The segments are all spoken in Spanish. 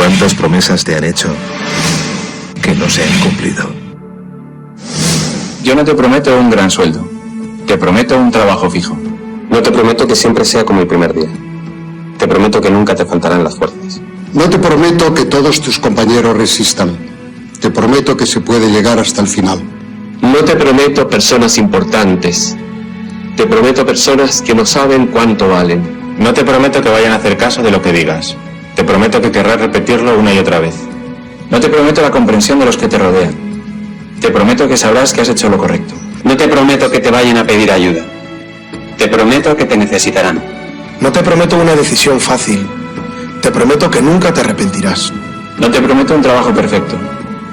¿Cuántas promesas te han hecho que no se han cumplido? Yo no te prometo un gran sueldo. Te prometo un trabajo fijo. No te prometo que siempre sea como el primer día. Te prometo que nunca te faltarán las fuerzas. No te prometo que todos tus compañeros resistan. Te prometo que se puede llegar hasta el final. No te prometo personas importantes. Te prometo personas que no saben cuánto valen. No te prometo que vayan a hacer caso de lo que digas. Te prometo que querrás repetirlo una y otra vez. No te prometo la comprensión de los que te rodean. Te prometo que sabrás que has hecho lo correcto. No te prometo que te vayan a pedir ayuda. Te prometo que te necesitarán. No te prometo una decisión fácil. Te prometo que nunca te arrepentirás. No te prometo un trabajo perfecto.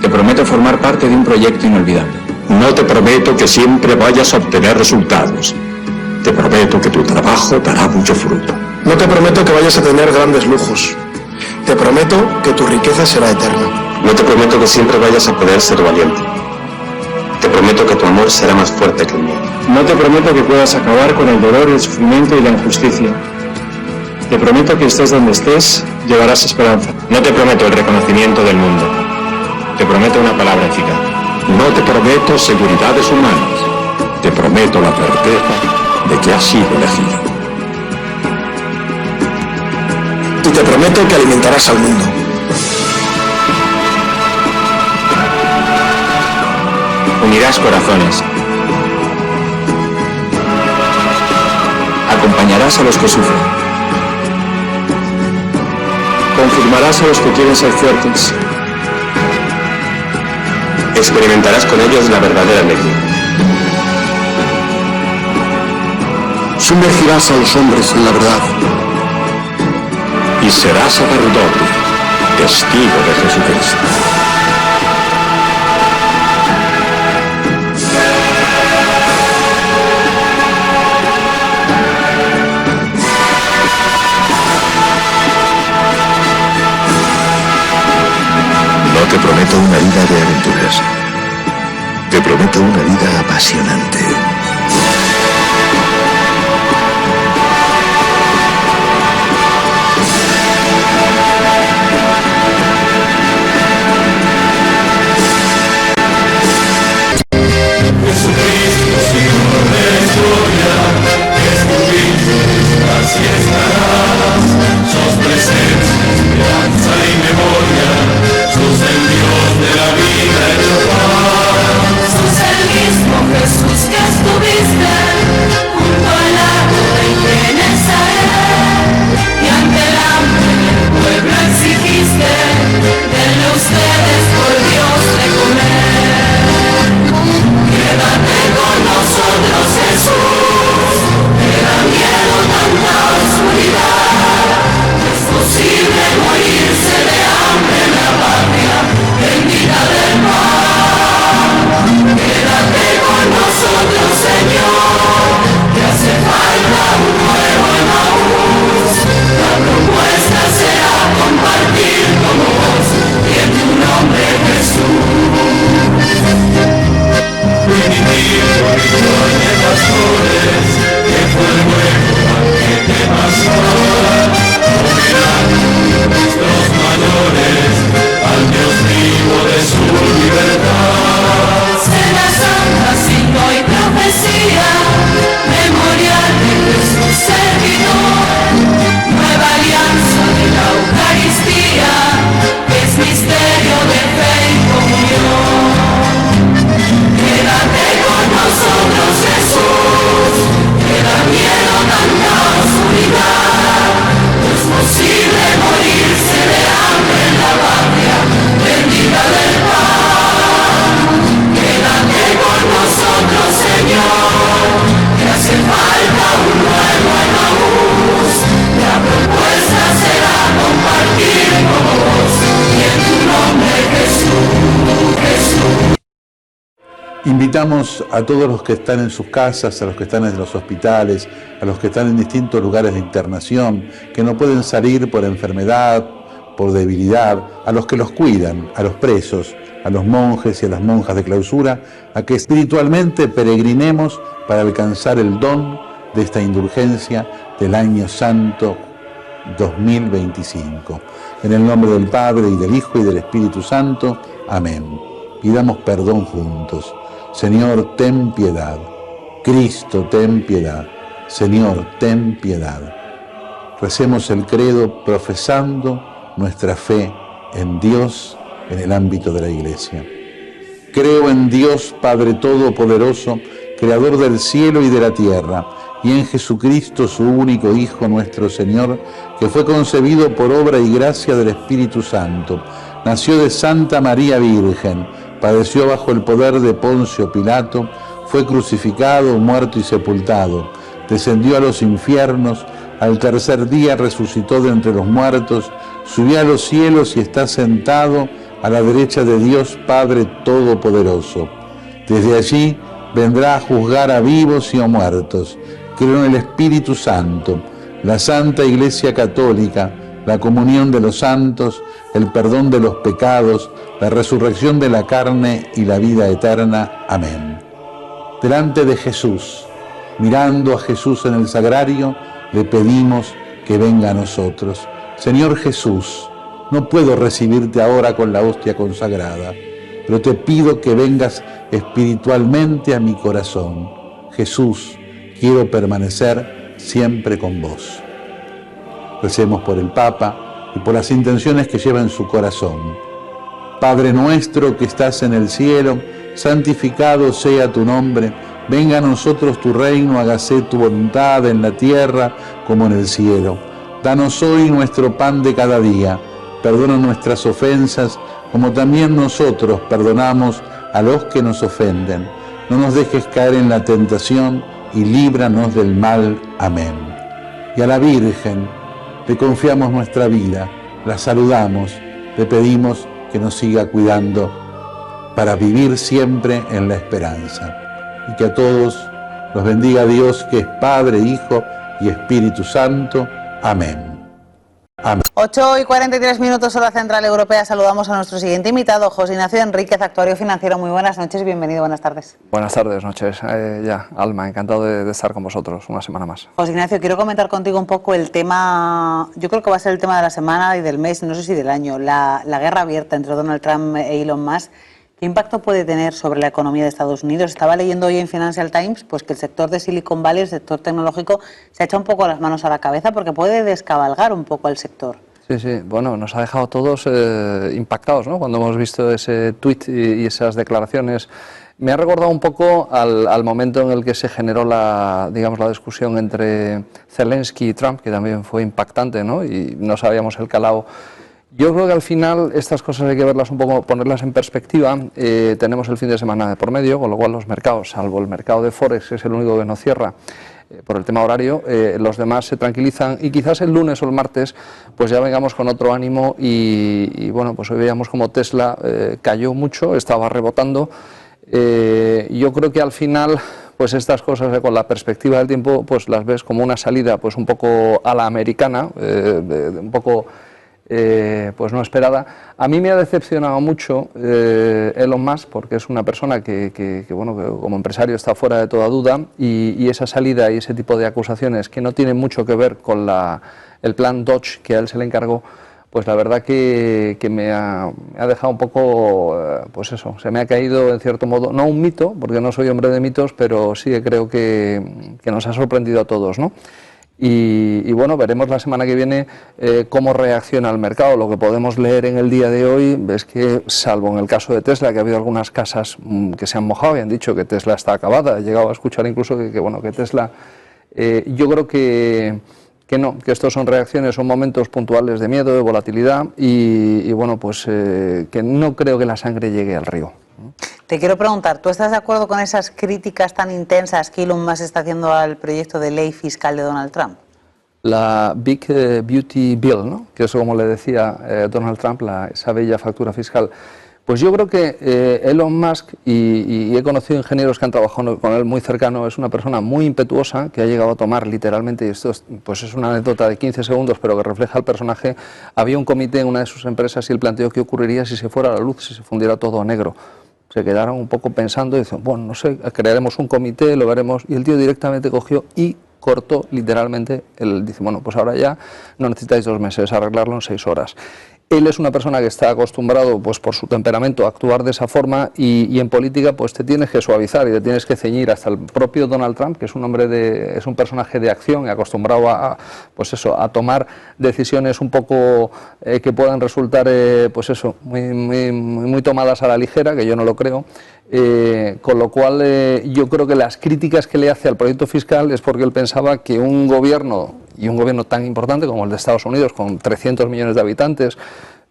Te prometo formar parte de un proyecto inolvidable. No te prometo que siempre vayas a obtener resultados. Te prometo que tu trabajo dará mucho fruto. No te prometo que vayas a tener grandes lujos. Te prometo que tu riqueza será eterna. No te prometo que siempre vayas a poder ser valiente. Te prometo que tu amor será más fuerte que el mío. No te prometo que puedas acabar con el dolor, el sufrimiento y la injusticia. Te prometo que estés donde estés, llevarás esperanza. No te prometo el reconocimiento del mundo. Te prometo una palabra eficaz. No te prometo seguridades humanas. Te prometo la certeza de que has sido elegido. Y te prometo que alimentarás al mundo. Unirás corazones. Acompañarás a los que sufren. Confirmarás a los que quieren ser fuertes. Experimentarás con ellos la verdadera alegría. Sumergirás a los hombres en la verdad. Y serás sacerdote, testigo de Jesucristo. No te prometo una vida de aventuras. Te prometo una vida apasionante. Invitamos a todos los que están en sus casas, a los que están en los hospitales, a los que están en distintos lugares de internación, que no pueden salir por enfermedad, por debilidad, a los que los cuidan, a los presos, a los monjes y a las monjas de clausura, a que espiritualmente peregrinemos para alcanzar el don de esta indulgencia del año santo 2025. En el nombre del Padre, y del Hijo, y del Espíritu Santo. Amén. Pidamos perdón juntos. Señor, ten piedad. Cristo, ten piedad. Señor, ten piedad. Recemos el credo profesando nuestra fe en Dios en el ámbito de la Iglesia. Creo en Dios Padre Todopoderoso, Creador del cielo y de la tierra, y en Jesucristo, su único Hijo, nuestro Señor, que fue concebido por obra y gracia del Espíritu Santo. Nació de Santa María Virgen, padeció bajo el poder de Poncio Pilato, fue crucificado, muerto y sepultado, descendió a los infiernos, al tercer día resucitó de entre los muertos, subió a los cielos y está sentado a la derecha de Dios Padre Todopoderoso. Desde allí vendrá a juzgar a vivos y a muertos. Creo en el Espíritu Santo, la Santa Iglesia Católica, la comunión de los santos, el perdón de los pecados, la resurrección de la carne y la vida eterna. Amén. Delante de Jesús, mirando a Jesús en el sagrario, le pedimos que venga a nosotros. Señor Jesús, no puedo recibirte ahora con la hostia consagrada, pero te pido que vengas espiritualmente a mi corazón. Jesús, quiero permanecer siempre con vos. Recemos por el Papa y por las intenciones que lleva en su corazón. Padre nuestro que estás en el cielo, santificado sea tu nombre. Venga a nosotros tu reino, hágase tu voluntad en la tierra como en el cielo. Danos hoy nuestro pan de cada día. Perdona nuestras ofensas, como también nosotros perdonamos a los que nos ofenden. No nos dejes caer en la tentación y líbranos del mal. Amén. Y a la Virgen le confiamos nuestra vida, la saludamos, le pedimos que nos siga cuidando para vivir siempre en la esperanza. Y que a todos los bendiga Dios, que es Padre, Hijo y Espíritu Santo. Amén. Amén. 8:43 hora central europea. Saludamos a nuestro siguiente invitado, José Ignacio Enríquez, actuario financiero. Muy buenas noches, bienvenido, buenas tardes. Buenas tardes, noches. Alma, encantado de estar con vosotros una semana más. José Ignacio, quiero comentar contigo un poco el tema, yo creo que va a ser el tema de la semana y del mes, no sé si del año, la guerra abierta entre Donald Trump e Elon Musk. ¿Qué impacto puede tener sobre la economía de Estados Unidos? Estaba leyendo hoy en Financial Times pues que el sector de Silicon Valley, el sector tecnológico, se ha echado un poco las manos a la cabeza porque puede descabalgar un poco al sector. Sí, bueno, nos ha dejado todos impactados, ¿no? Cuando hemos visto ese tuit y esas declaraciones. Me ha recordado un poco al momento en el que se generó la discusión entre Zelensky y Trump, que también fue impactante, ¿no? Y no sabíamos el calado. Yo creo que al final estas cosas hay que verlas un poco, ponerlas en perspectiva. Tenemos el fin de semana de por medio, con lo cual los mercados, salvo el mercado de Forex, que es el único que no cierra por el tema horario, los demás se tranquilizan y quizás el lunes o el martes pues ya vengamos con otro ánimo y bueno, pues hoy veíamos como Tesla cayó mucho, estaba rebotando. Yo creo que al final pues estas cosas con la perspectiva del tiempo pues las ves como una salida pues un poco a la americana, un poco pues no esperada. A mí me ha decepcionado mucho Elon Musk, porque es una persona que como empresario está fuera de toda duda y esa salida y ese tipo de acusaciones que no tienen mucho que ver con el plan Dodge que a él se le encargó, pues la verdad que me ha dejado un poco, pues eso, se me ha caído en cierto modo, no un mito, porque no soy hombre de mitos, pero sí que creo que nos ha sorprendido a todos, ¿no? Y bueno, veremos la semana que viene cómo reacciona el mercado. Lo que podemos leer en el día de hoy es que, salvo en el caso de Tesla, que ha habido algunas casas que se han mojado y han dicho que Tesla está acabada, he llegado a escuchar incluso que Tesla, yo creo que no, que estos son reacciones, son momentos puntuales de miedo, de volatilidad y bueno, pues que no creo que la sangre llegue al río. Te quiero preguntar, ¿tú estás de acuerdo con esas críticas tan intensas que Elon Musk está haciendo al proyecto de ley fiscal de Donald Trump? La Big Beauty Bill, ¿no? Que es como le decía Donald Trump, esa bella factura fiscal. Pues yo creo que Elon Musk, y he conocido ingenieros que han trabajado con él muy cercano, es una persona muy impetuosa que ha llegado a tomar literalmente, y esto pues es una anécdota de 15 segundos, pero que refleja el personaje. Había un comité en una de sus empresas y él planteó qué ocurriría si se fuera la luz, si se fundiera todo a negro. Se quedaron un poco pensando y dicen, bueno, no sé, crearemos un comité, lo veremos. Y el tío directamente cogió y cortó literalmente, él dice, bueno, pues ahora ya no necesitáis 2 meses, arreglarlo en 6 horas. Él es una persona que está acostumbrado, pues por su temperamento, a actuar de esa forma y en política pues te tienes que suavizar y te tienes que ceñir. Hasta el propio Donald Trump, que es es un personaje de acción y acostumbrado pues eso, a tomar decisiones un poco que puedan resultar pues eso, muy tomadas a la ligera, que yo no lo creo. Con lo cual yo creo que las críticas que le hace al proyecto fiscal es porque él pensaba que un gobierno, y un gobierno tan importante como el de Estados Unidos, con 300 millones de habitantes,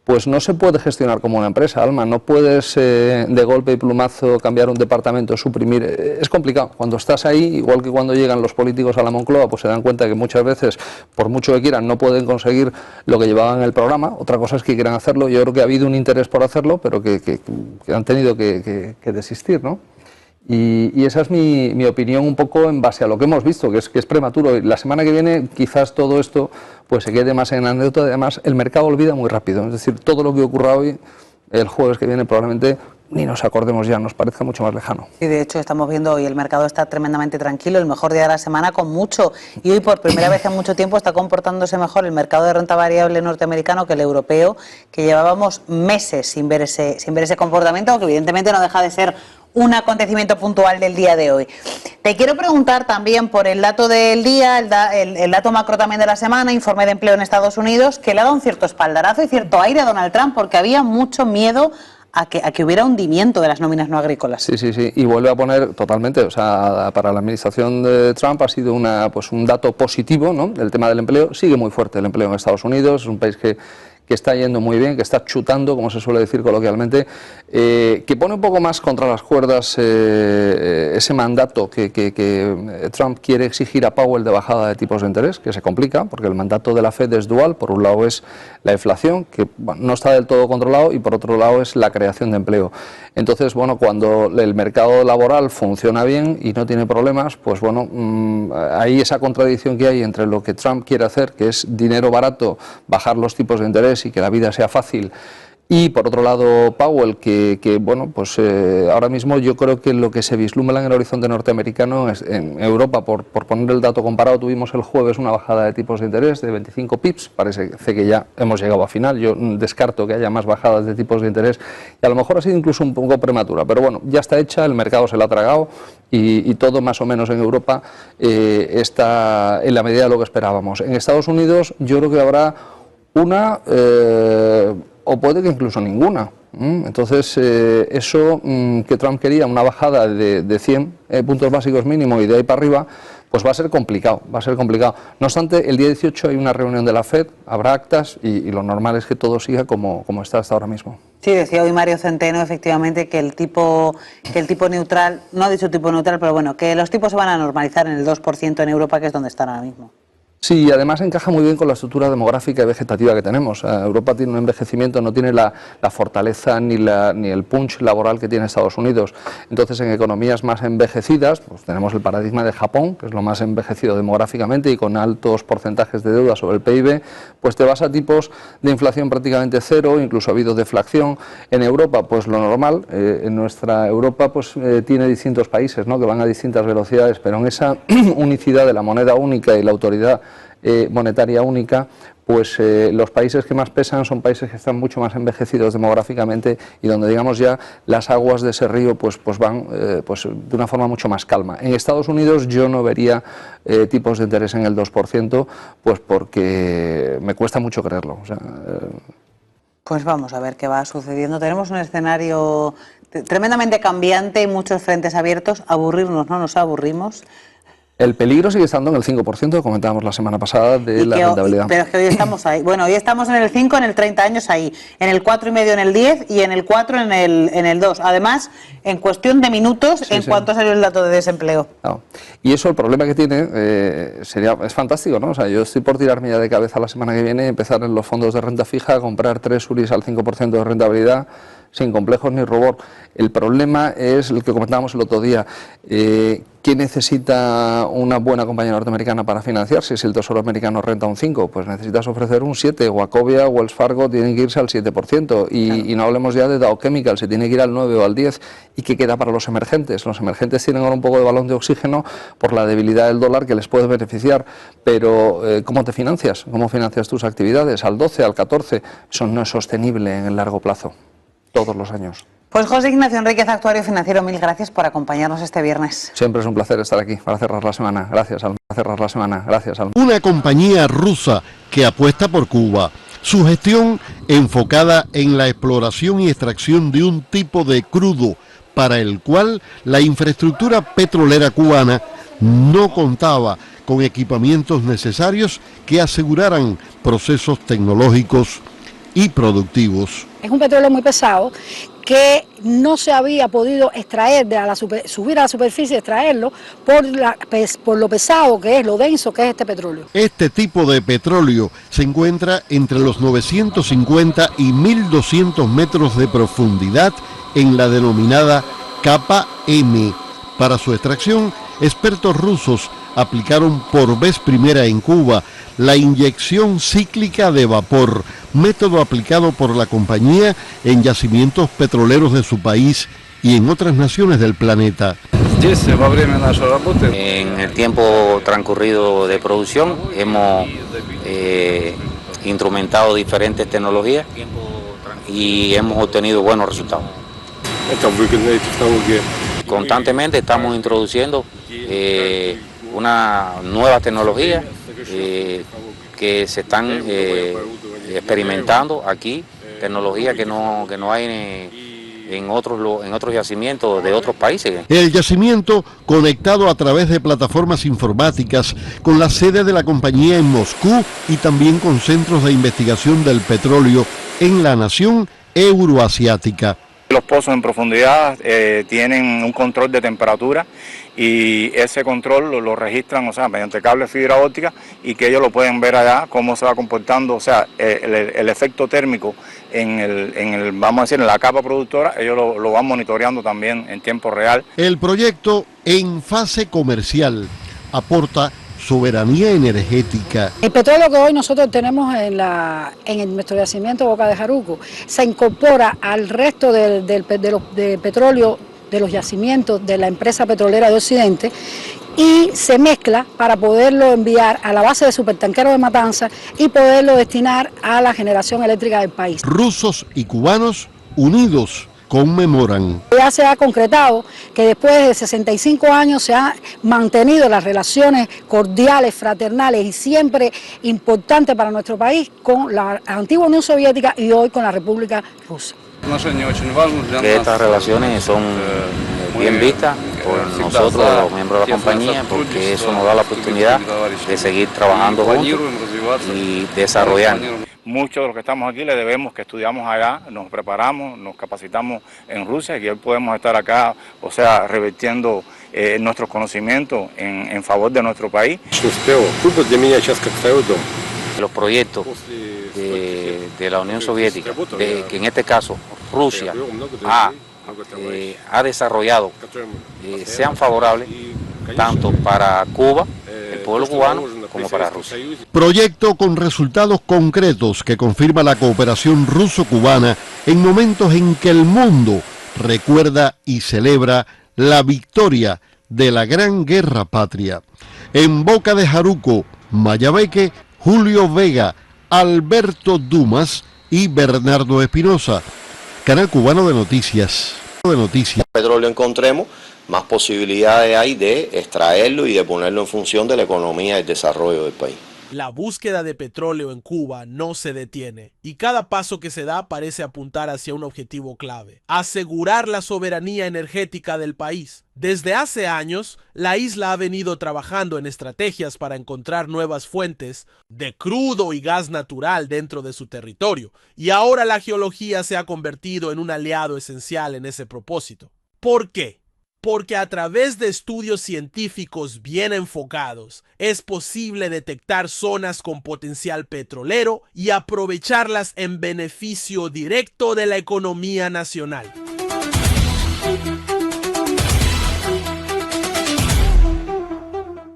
pues no se puede gestionar como una empresa, Alma. No puedes de golpe y plumazo cambiar un departamento, suprimir. Es complicado. Cuando estás ahí, igual que cuando llegan los políticos a la Moncloa, pues se dan cuenta que muchas veces, por mucho que quieran, no pueden conseguir lo que llevaban en el programa. Otra cosa es que quieran hacerlo. Yo creo que ha habido un interés por hacerlo, pero que han tenido que desistir, ¿no? Y esa es mi opinión un poco en base a lo que hemos visto, que es prematuro. La semana que viene quizás todo esto pues se quede más en anécdota. Además, el mercado olvida muy rápido. Es decir, todo lo que ocurra hoy, el jueves que viene probablemente ni nos acordemos ya, nos parezca mucho más lejano. Y de hecho estamos viendo hoy el mercado está tremendamente tranquilo, el mejor día de la semana con mucho. Y hoy por primera vez en mucho tiempo está comportándose mejor el mercado de renta variable norteamericano que el europeo, que llevábamos meses sin ver ese comportamiento, que evidentemente no deja de ser un acontecimiento puntual del día de hoy. Te quiero preguntar también por el dato del día, el dato macro también de la semana, informe de empleo en Estados Unidos, que le ha dado un cierto espaldarazo y cierto aire a Donald Trump, porque había mucho miedo a que hubiera hundimiento de las nóminas no agrícolas. Sí, y vuelve a poner totalmente, o sea, para la administración de Trump ha sido un dato positivo, ¿no? El tema del empleo, sigue muy fuerte el empleo en Estados Unidos, es un país que está yendo muy bien, que está chutando, como se suele decir coloquialmente, que pone un poco más contra las cuerdas ese mandato que Trump quiere exigir a Powell de bajada de tipos de interés, que se complica, porque el mandato de la Fed es dual. Por un lado es la inflación, que no está del todo controlado, y por otro lado es la creación de empleo. Entonces, bueno, cuando el mercado laboral funciona bien y no tiene problemas, pues bueno, hay esa contradicción que hay entre lo que Trump quiere hacer, que es dinero barato, bajar los tipos de interés y que la vida sea fácil, y por otro lado Powell, que bueno, pues ahora mismo yo creo que lo que se vislumbra en el horizonte norteamericano es en Europa, por poner el dato comparado, tuvimos el jueves una bajada de tipos de interés de 25 pips, parece que ya hemos llegado a final. Yo descarto que haya más bajadas de tipos de interés y a lo mejor ha sido incluso un poco prematura, pero bueno, ya está hecha, el mercado se la ha tragado y todo más o menos en Europa está en la medida de lo que esperábamos. En Estados Unidos yo creo que habrá una o puede que incluso ninguna. Entonces, eso que Trump quería, una bajada de 100 puntos básicos mínimo y de ahí para arriba, pues va a ser complicado, No obstante, el día 18 hay una reunión de la Fed, habrá actas y lo normal es que todo siga como está hasta ahora mismo. Sí, decía hoy Mario Centeno, efectivamente, que el tipo neutral, no ha dicho tipo neutral, pero bueno, que los tipos se van a normalizar en el 2% en Europa, que es donde están ahora mismo. Sí, además encaja muy bien con la estructura demográfica y vegetativa que tenemos. Europa tiene un envejecimiento, no tiene la fortaleza ni el punch laboral que tiene Estados Unidos. Entonces, en economías más envejecidas, pues tenemos el paradigma de Japón, que es lo más envejecido demográficamente y con altos porcentajes de deuda sobre el PIB, pues te vas a tipos de inflación prácticamente cero, incluso ha habido deflación. En Europa, pues lo normal, en nuestra Europa pues tiene distintos países, ¿no?, que van a distintas velocidades, pero en esa unicidad de la moneda única y la autoridad monetaria única, pues los países que más pesan son países que están mucho más envejecidos demográficamente y donde, digamos, ya las aguas de ese río pues van pues de una forma mucho más calma. En Estados Unidos yo no vería tipos de interés en el 2%, pues porque me cuesta mucho creerlo. O sea, Pues vamos a ver qué va sucediendo. Tenemos un escenario tremendamente cambiante y muchos frentes abiertos. Aburrirnos, no nos aburrimos. El peligro sigue estando en el 5%, que comentábamos la semana pasada, de la rentabilidad. Pero es que hoy estamos ahí. Bueno, hoy estamos en el 5, en el 30 años ahí, en el 4,5 en el 10 y en el 4 en el 2. Además, en cuestión de minutos, cuanto salió el dato de desempleo. Claro. Y eso, el problema que tiene, es fantástico, ¿no? O sea, yo estoy por tirarme ya de cabeza la semana que viene y empezar en los fondos de renta fija a comprar 3 URIs al 5% de rentabilidad, sin complejos ni rubor. El problema es el que comentábamos el otro día. ¿Qué necesita una buena compañía norteamericana para financiarse? Si el Tesoro americano renta un 5, pues necesitas ofrecer un 7. Wachovia, Wells Fargo tienen que irse al 7%. Y no hablemos ya de Dow Chemical, se tiene que ir al 9 o al 10. ¿Y qué queda para los emergentes? Los emergentes tienen ahora un poco de balón de oxígeno por la debilidad del dólar que les puede beneficiar. Pero ¿cómo te financias? ¿Cómo financias tus actividades? ¿Al 12, al 14? Eso no es sostenible en el largo plazo, todos los años. Pues José Ignacio Enríquez, actuario financiero, mil gracias por acompañarnos este viernes. Siempre es un placer estar aquí para cerrar la semana. Gracias, Alma. Cerrar la semana. Gracias, Alma. Una compañía rusa que apuesta por Cuba. Su gestión enfocada en la exploración y extracción de un tipo de crudo para el cual la infraestructura petrolera cubana no contaba con equipamientos necesarios que aseguraran procesos tecnológicos y productivos. Es un petróleo muy pesado que no se había podido extraer, subir a la superficie, extraerlo por lo pesado que es, lo denso que es este petróleo. Este tipo de petróleo se encuentra entre los 950 y 1200 metros de profundidad en la denominada capa M. Para su extracción, expertos rusos aplicaron por vez primera en Cuba la inyección cíclica de vapor, método aplicado por la compañía en yacimientos petroleros de su país y en otras naciones del planeta. En el tiempo transcurrido de producción hemos instrumentado diferentes tecnologías y hemos obtenido buenos resultados. Constantemente estamos introduciendo una nueva tecnología que se están experimentando aquí, tecnología que no hay en otros yacimientos de otros países. El yacimiento, conectado a través de plataformas informáticas con la sede de la compañía en Moscú y también con centros de investigación del petróleo en la nación euroasiática. Los pozos en profundidad tienen un control de temperatura y ese control lo registran, o sea, mediante cable de fibra óptica, y que ellos lo pueden ver allá cómo se va comportando, o sea, el efecto térmico vamos a decir, en la capa productora, ellos lo van monitoreando también en tiempo real. El proyecto en fase comercial aporta soberanía energética. El petróleo que hoy nosotros tenemos en nuestro yacimiento Boca de Jaruco se incorpora al resto de petróleo de los yacimientos de la empresa petrolera de Occidente y se mezcla para poderlo enviar a la base de supertanqueros de Matanzas y poderlo destinar a la generación eléctrica del país. Rusos y cubanos unidos conmemoran. Ya se ha concretado que después de 65 años se han mantenido las relaciones cordiales, fraternales y siempre importantes para nuestro país con la antigua Unión Soviética y hoy con la República Rusa. Que estas relaciones son bien vistas por nosotros, los miembros de la compañía, porque eso nos da la oportunidad de seguir trabajando juntos y desarrollando. Muchos de los que estamos aquí le debemos que estudiamos allá, nos preparamos, nos capacitamos en Rusia y que hoy podemos estar acá, o sea, revirtiendo nuestros conocimientos en favor de nuestro país. Los proyectos de la Unión Soviética, que en este caso Rusia ha desarrollado, sean favorables tanto para Cuba, el pueblo cubano, como para Rusia. Proyecto con resultados concretos que confirma la cooperación ruso-cubana en momentos en que el mundo recuerda y celebra la victoria de la Gran Guerra Patria. En Boca de Jaruco, Mayabeque, Julio Vega, Alberto Dumas y Bernardo Espinosa. Canal Cubano de Noticias. Petróleo encontremos, más posibilidades hay de extraerlo y de ponerlo en función de la economía y el desarrollo del país. La búsqueda de petróleo en Cuba no se detiene y cada paso que se da parece apuntar hacia un objetivo clave: asegurar la soberanía energética del país. Desde hace años, la isla ha venido trabajando en estrategias para encontrar nuevas fuentes de crudo y gas natural dentro de su territorio, y ahora la geología se ha convertido en un aliado esencial en ese propósito. ¿Por qué? porque a través de estudios científicos bien enfocados es posible detectar zonas con potencial petrolero y aprovecharlas en beneficio directo de la economía nacional.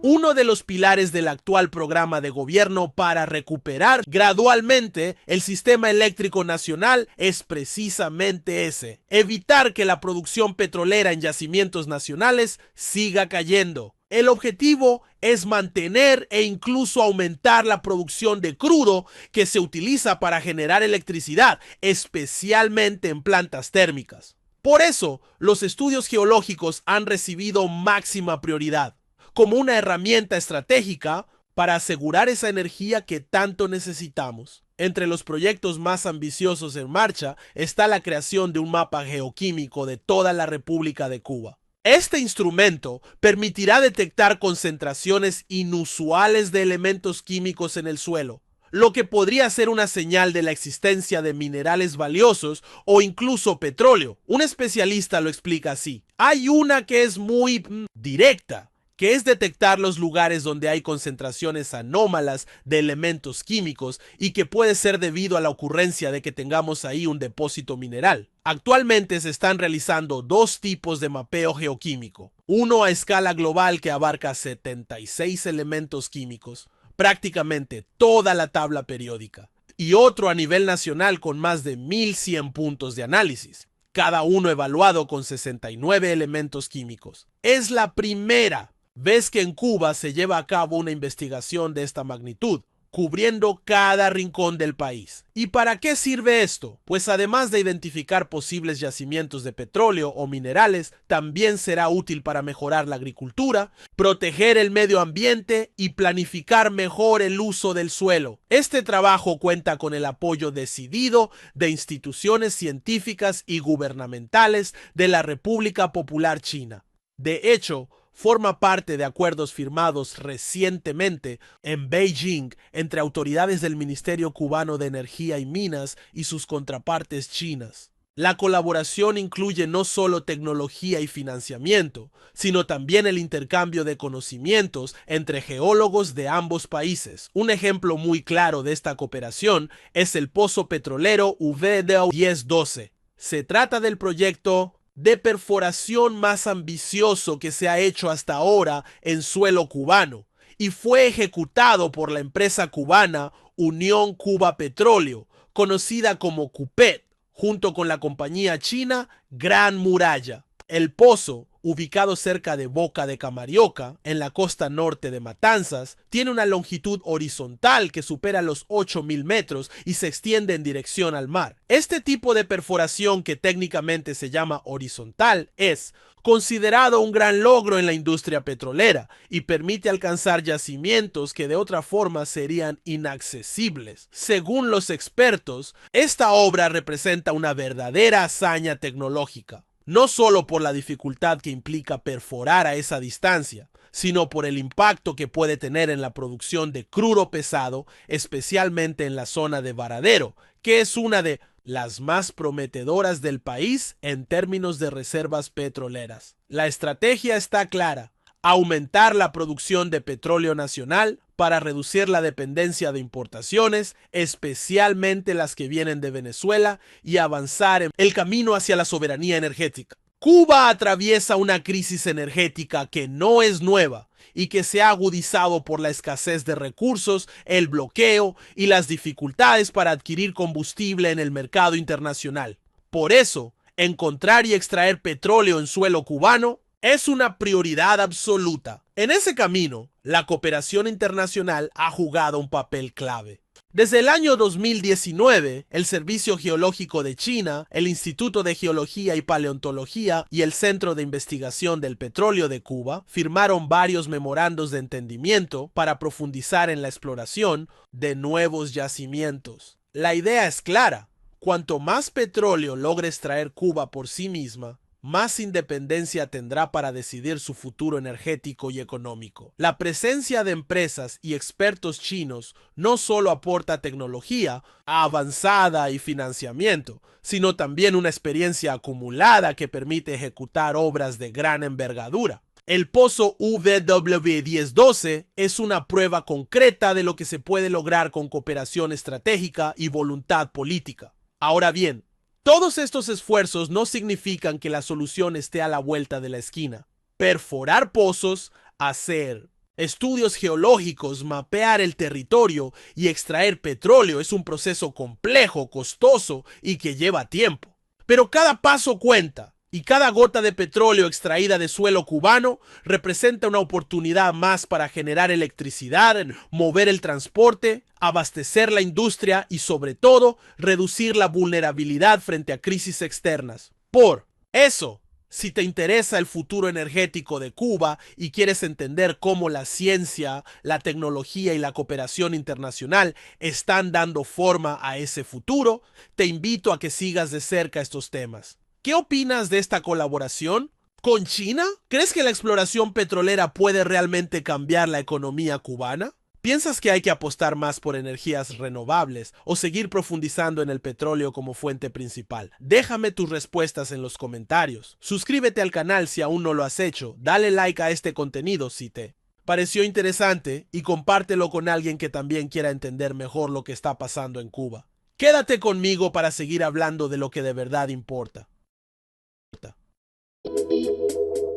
Uno de los pilares del actual programa de gobierno para recuperar gradualmente el sistema eléctrico nacional es precisamente ese: evitar que la producción petrolera en yacimientos nacionales siga cayendo. El objetivo es mantener e incluso aumentar la producción de crudo que se utiliza para generar electricidad, especialmente en plantas térmicas. Por eso, los estudios geológicos han recibido máxima prioridad como una herramienta estratégica para asegurar esa energía que tanto necesitamos. Entre los proyectos más ambiciosos en marcha está la creación de un mapa geoquímico de toda la República de Cuba. Este instrumento permitirá detectar concentraciones inusuales de elementos químicos en el suelo, lo que podría ser una señal de la existencia de minerales valiosos o incluso petróleo. Un especialista lo explica así: hay una que es muy directa, que es detectar los lugares donde hay concentraciones anómalas de elementos químicos y que puede ser debido a la ocurrencia de que tengamos ahí un depósito mineral. Actualmente se están realizando dos tipos de mapeo geoquímico, uno a escala global que abarca 76 elementos químicos, prácticamente toda la tabla periódica, y otro a nivel nacional con más de 1100 puntos de análisis, cada uno evaluado con 69 elementos químicos. Es la primera vez que en Cuba se lleva a cabo una investigación de esta magnitud, cubriendo cada rincón del país. ¿Y para qué sirve esto? Pues además de identificar posibles yacimientos de petróleo o minerales, también será útil para mejorar la agricultura, proteger el medio ambiente y planificar mejor el uso del suelo. Este trabajo cuenta con el apoyo decidido de instituciones científicas y gubernamentales de la República Popular China. De hecho, forma parte de acuerdos firmados recientemente en Beijing entre autoridades del Ministerio Cubano de Energía y Minas y sus contrapartes chinas. La colaboración incluye no solo tecnología y financiamiento, sino también el intercambio de conocimientos entre geólogos de ambos países. Un ejemplo muy claro de esta cooperación es el pozo petrolero VDO 1012. Se trata del proyecto de perforación más ambicioso que se ha hecho hasta ahora en suelo cubano y fue ejecutado por la empresa cubana Unión Cuba Petróleo, conocida como CUPET, junto con la compañía china Gran Muralla. El pozo, ubicado cerca de Boca de Camarioca, en la costa norte de Matanzas, tiene una longitud horizontal que supera los 8.000 metros y se extiende en dirección al mar. Este tipo de perforación, que técnicamente se llama horizontal, es considerado un gran logro en la industria petrolera y permite alcanzar yacimientos que de otra forma serían inaccesibles. Según los expertos, esta obra representa una verdadera hazaña tecnológica, no solo por la dificultad que implica perforar a esa distancia, sino por el impacto que puede tener en la producción de crudo pesado, especialmente en la zona de Varadero, que es una de las más prometedoras del país en términos de reservas petroleras. La estrategia está clara: aumentar la producción de petróleo nacional para reducir la dependencia de importaciones, especialmente las que vienen de Venezuela, y avanzar en el camino hacia la soberanía energética. Cuba atraviesa una crisis energética que no es nueva y que se ha agudizado por la escasez de recursos, el bloqueo y las dificultades para adquirir combustible en el mercado internacional. Por eso, encontrar y extraer petróleo en suelo cubano es una prioridad absoluta. En ese camino, la cooperación internacional ha jugado un papel clave. Desde el año 2019, el Servicio Geológico de China, el Instituto de Geología y Paleontología y el Centro de Investigación del Petróleo de Cuba firmaron varios memorandos de entendimiento para profundizar en la exploración de nuevos yacimientos. La idea es clara: cuanto más petróleo logre extraer Cuba por sí misma, más independencia tendrá para decidir su futuro energético y económico. La presencia de empresas y expertos chinos no solo aporta tecnología avanzada y financiamiento, sino también una experiencia acumulada que permite ejecutar obras de gran envergadura. El pozo UW1012 es una prueba concreta de lo que se puede lograr con cooperación estratégica y voluntad política. Ahora bien, todos estos esfuerzos no significan que la solución esté a la vuelta de la esquina. Perforar pozos, hacer estudios geológicos, mapear el territorio y extraer petróleo es un proceso complejo, costoso y que lleva tiempo. Pero cada paso cuenta. Y cada gota de petróleo extraída de suelo cubano representa una oportunidad más para generar electricidad, mover el transporte, abastecer la industria y, sobre todo, reducir la vulnerabilidad frente a crisis externas. Por eso, si te interesa el futuro energético de Cuba y quieres entender cómo la ciencia, la tecnología y la cooperación internacional están dando forma a ese futuro, te invito a que sigas de cerca estos temas. ¿Qué opinas de esta colaboración? ¿Con China? ¿Crees que la exploración petrolera puede realmente cambiar la economía cubana? ¿Piensas que hay que apostar más por energías renovables o seguir profundizando en el petróleo como fuente principal? Déjame tus respuestas en los comentarios. Suscríbete al canal si aún no lo has hecho. Dale like a este contenido si te pareció interesante y compártelo con alguien que también quiera entender mejor lo que está pasando en Cuba. Quédate conmigo para seguir hablando de lo que de verdad importa.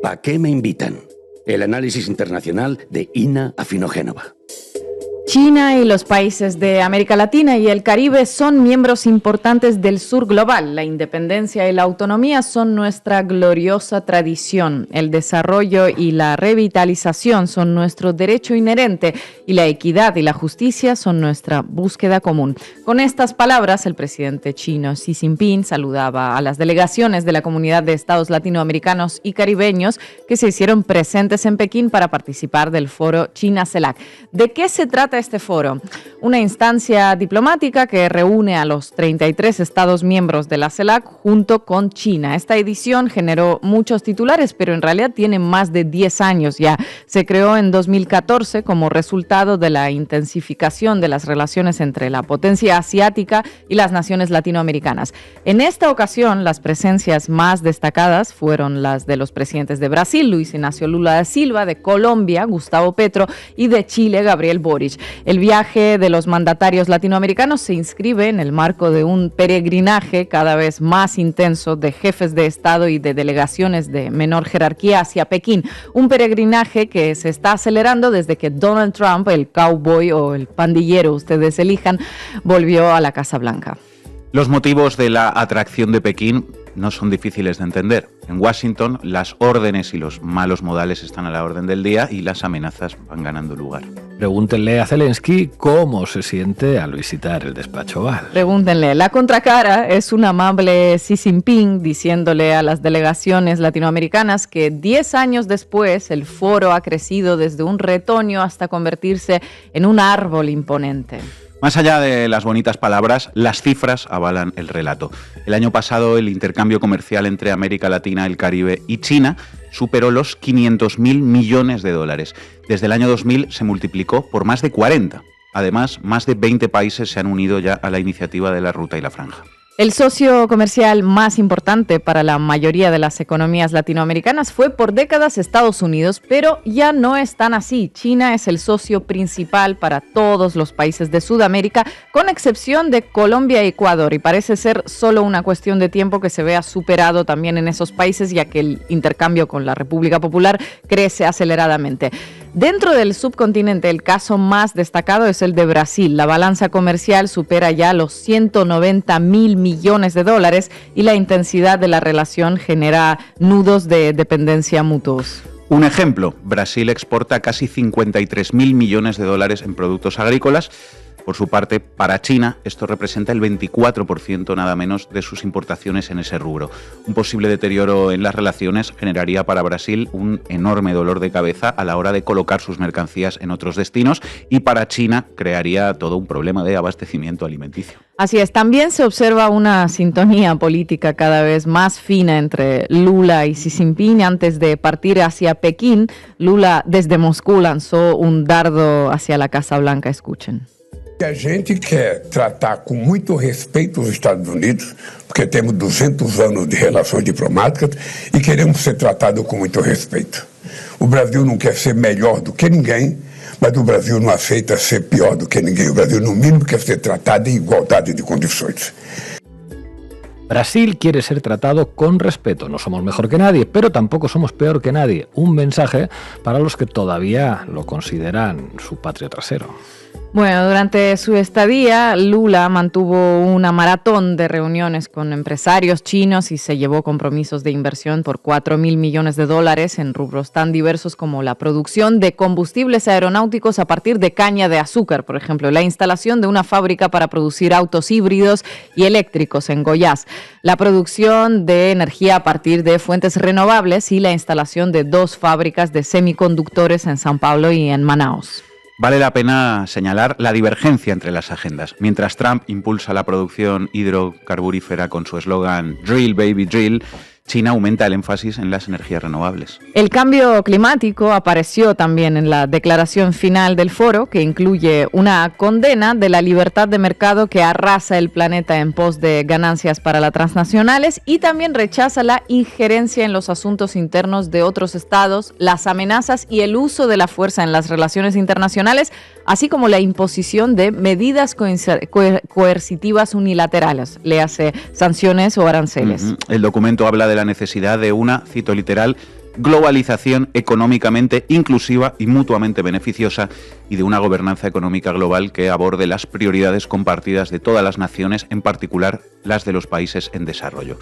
¿A qué me invitan? El análisis internacional de Ina Afinogénova. China y los países de América Latina y el Caribe son miembros importantes del sur global. La independencia y la autonomía son nuestra gloriosa tradición. El desarrollo y la revitalización son nuestro derecho inherente y la equidad y la justicia son nuestra búsqueda común. Con estas palabras, el presidente chino Xi Jinping saludaba a las delegaciones de la comunidad de estados latinoamericanos y caribeños que se hicieron presentes en Pekín para participar del foro China-CELAC. ¿De qué se trata este foro? Una instancia diplomática que reúne a los 33 estados miembros de la CELAC junto con China. Esta edición generó muchos titulares, pero en realidad tiene más de 10 años ya. Se creó en 2014 como resultado de la intensificación de las relaciones entre la potencia asiática y las naciones latinoamericanas. En esta ocasión, las presencias más destacadas fueron las de los presidentes de Brasil, Luis Ignacio Lula da Silva, de Colombia, Gustavo Petro, y de Chile, Gabriel Boric. El viaje de los mandatarios latinoamericanos se inscribe en el marco de un peregrinaje cada vez más intenso de jefes de Estado y de delegaciones de menor jerarquía hacia Pekín. Un peregrinaje que se está acelerando desde que Donald Trump, el cowboy o el pandillero, ustedes elijan, volvió a la Casa Blanca. Los motivos de la atracción de Pekín no son difíciles de entender. En Washington, las órdenes y los malos modales están a la orden del día y las amenazas van ganando lugar. Pregúntenle a Zelensky cómo se siente al visitar el despacho Oval. Pregúntenle. La contracara es un amable Xi Jinping diciéndole a las delegaciones latinoamericanas que 10 años después el foro ha crecido desde un retoño hasta convertirse en un árbol imponente. Más allá de las bonitas palabras, las cifras avalan el relato. El año pasado, el intercambio comercial entre América Latina, el Caribe y China superó los 500.000 millones de dólares. Desde el año 2000 se multiplicó por más de 40. Además, más de 20 países se han unido ya a la iniciativa de la Ruta y la Franja. El socio comercial más importante para la mayoría de las economías latinoamericanas fue por décadas Estados Unidos, pero ya no es tan así. China es el socio principal para todos los países de Sudamérica, con excepción de Colombia y Ecuador, y parece ser solo una cuestión de tiempo que se vea superado también en esos países, ya que el intercambio con la República Popular crece aceleradamente. Dentro del subcontinente, el caso más destacado es el de Brasil. La balanza comercial supera ya los 190.000 millones de dólares y la intensidad de la relación genera nudos de dependencia mutuos. Un ejemplo, Brasil exporta casi 53.000 millones de dólares en productos agrícolas, Por su parte, para China, esto representa el 24% nada menos de sus importaciones en ese rubro. Un posible deterioro en las relaciones generaría para Brasil un enorme dolor de cabeza a la hora de colocar sus mercancías en otros destinos y para China crearía todo un problema de abastecimiento alimenticio. Así es, también se observa una sintonía política cada vez más fina entre Lula y Xi Jinping. Antes de partir hacia Pekín, Lula desde Moscú lanzó un dardo hacia la Casa Blanca. Escuchen. A gente quer tratar com muito respeito os Estados Unidos, porque temos 200 anos de relações diplomáticas e queremos ser tratados com muito respeito. O Brasil não quer ser melhor do que ninguém, mas o Brasil não aceita ser pior do que ninguém. O Brasil, no mínimo, quer ser tratado em igualdade de condições. Brasil quiere ser tratado con respeto. No somos mejor que nadie, pero tampoco somos peor que nadie. Un mensaje para los que todavía lo consideran su patrio trasero. Bueno, durante su estadía, Lula mantuvo una maratón de reuniones con empresarios chinos y se llevó compromisos de inversión por $4.000 millones en rubros tan diversos como la producción de combustibles aeronáuticos a partir de caña de azúcar, por ejemplo, la instalación de una fábrica para producir autos híbridos y eléctricos en Goiás, la producción de energía a partir de fuentes renovables y la instalación de 2 fábricas de semiconductores en São Paulo y en Manaus. Vale la pena señalar la divergencia entre las agendas. Mientras Trump impulsa la producción hidrocarburífera con su eslogan "Drill, baby, drill", China aumenta el énfasis en las energías renovables. El cambio climático apareció también en la declaración final del foro, que incluye una condena de la libertad de mercado que arrasa el planeta en pos de ganancias para las transnacionales y también rechaza la injerencia en los asuntos internos de otros estados, las amenazas y el uso de la fuerza en las relaciones internacionales, así como la imposición de medidas coercitivas unilaterales, léase sanciones o aranceles. El documento habla de la necesidad de una, cito literal, globalización económicamente inclusiva y mutuamente beneficiosa y de una gobernanza económica global que aborde las prioridades compartidas de todas las naciones, en particular las de los países en desarrollo.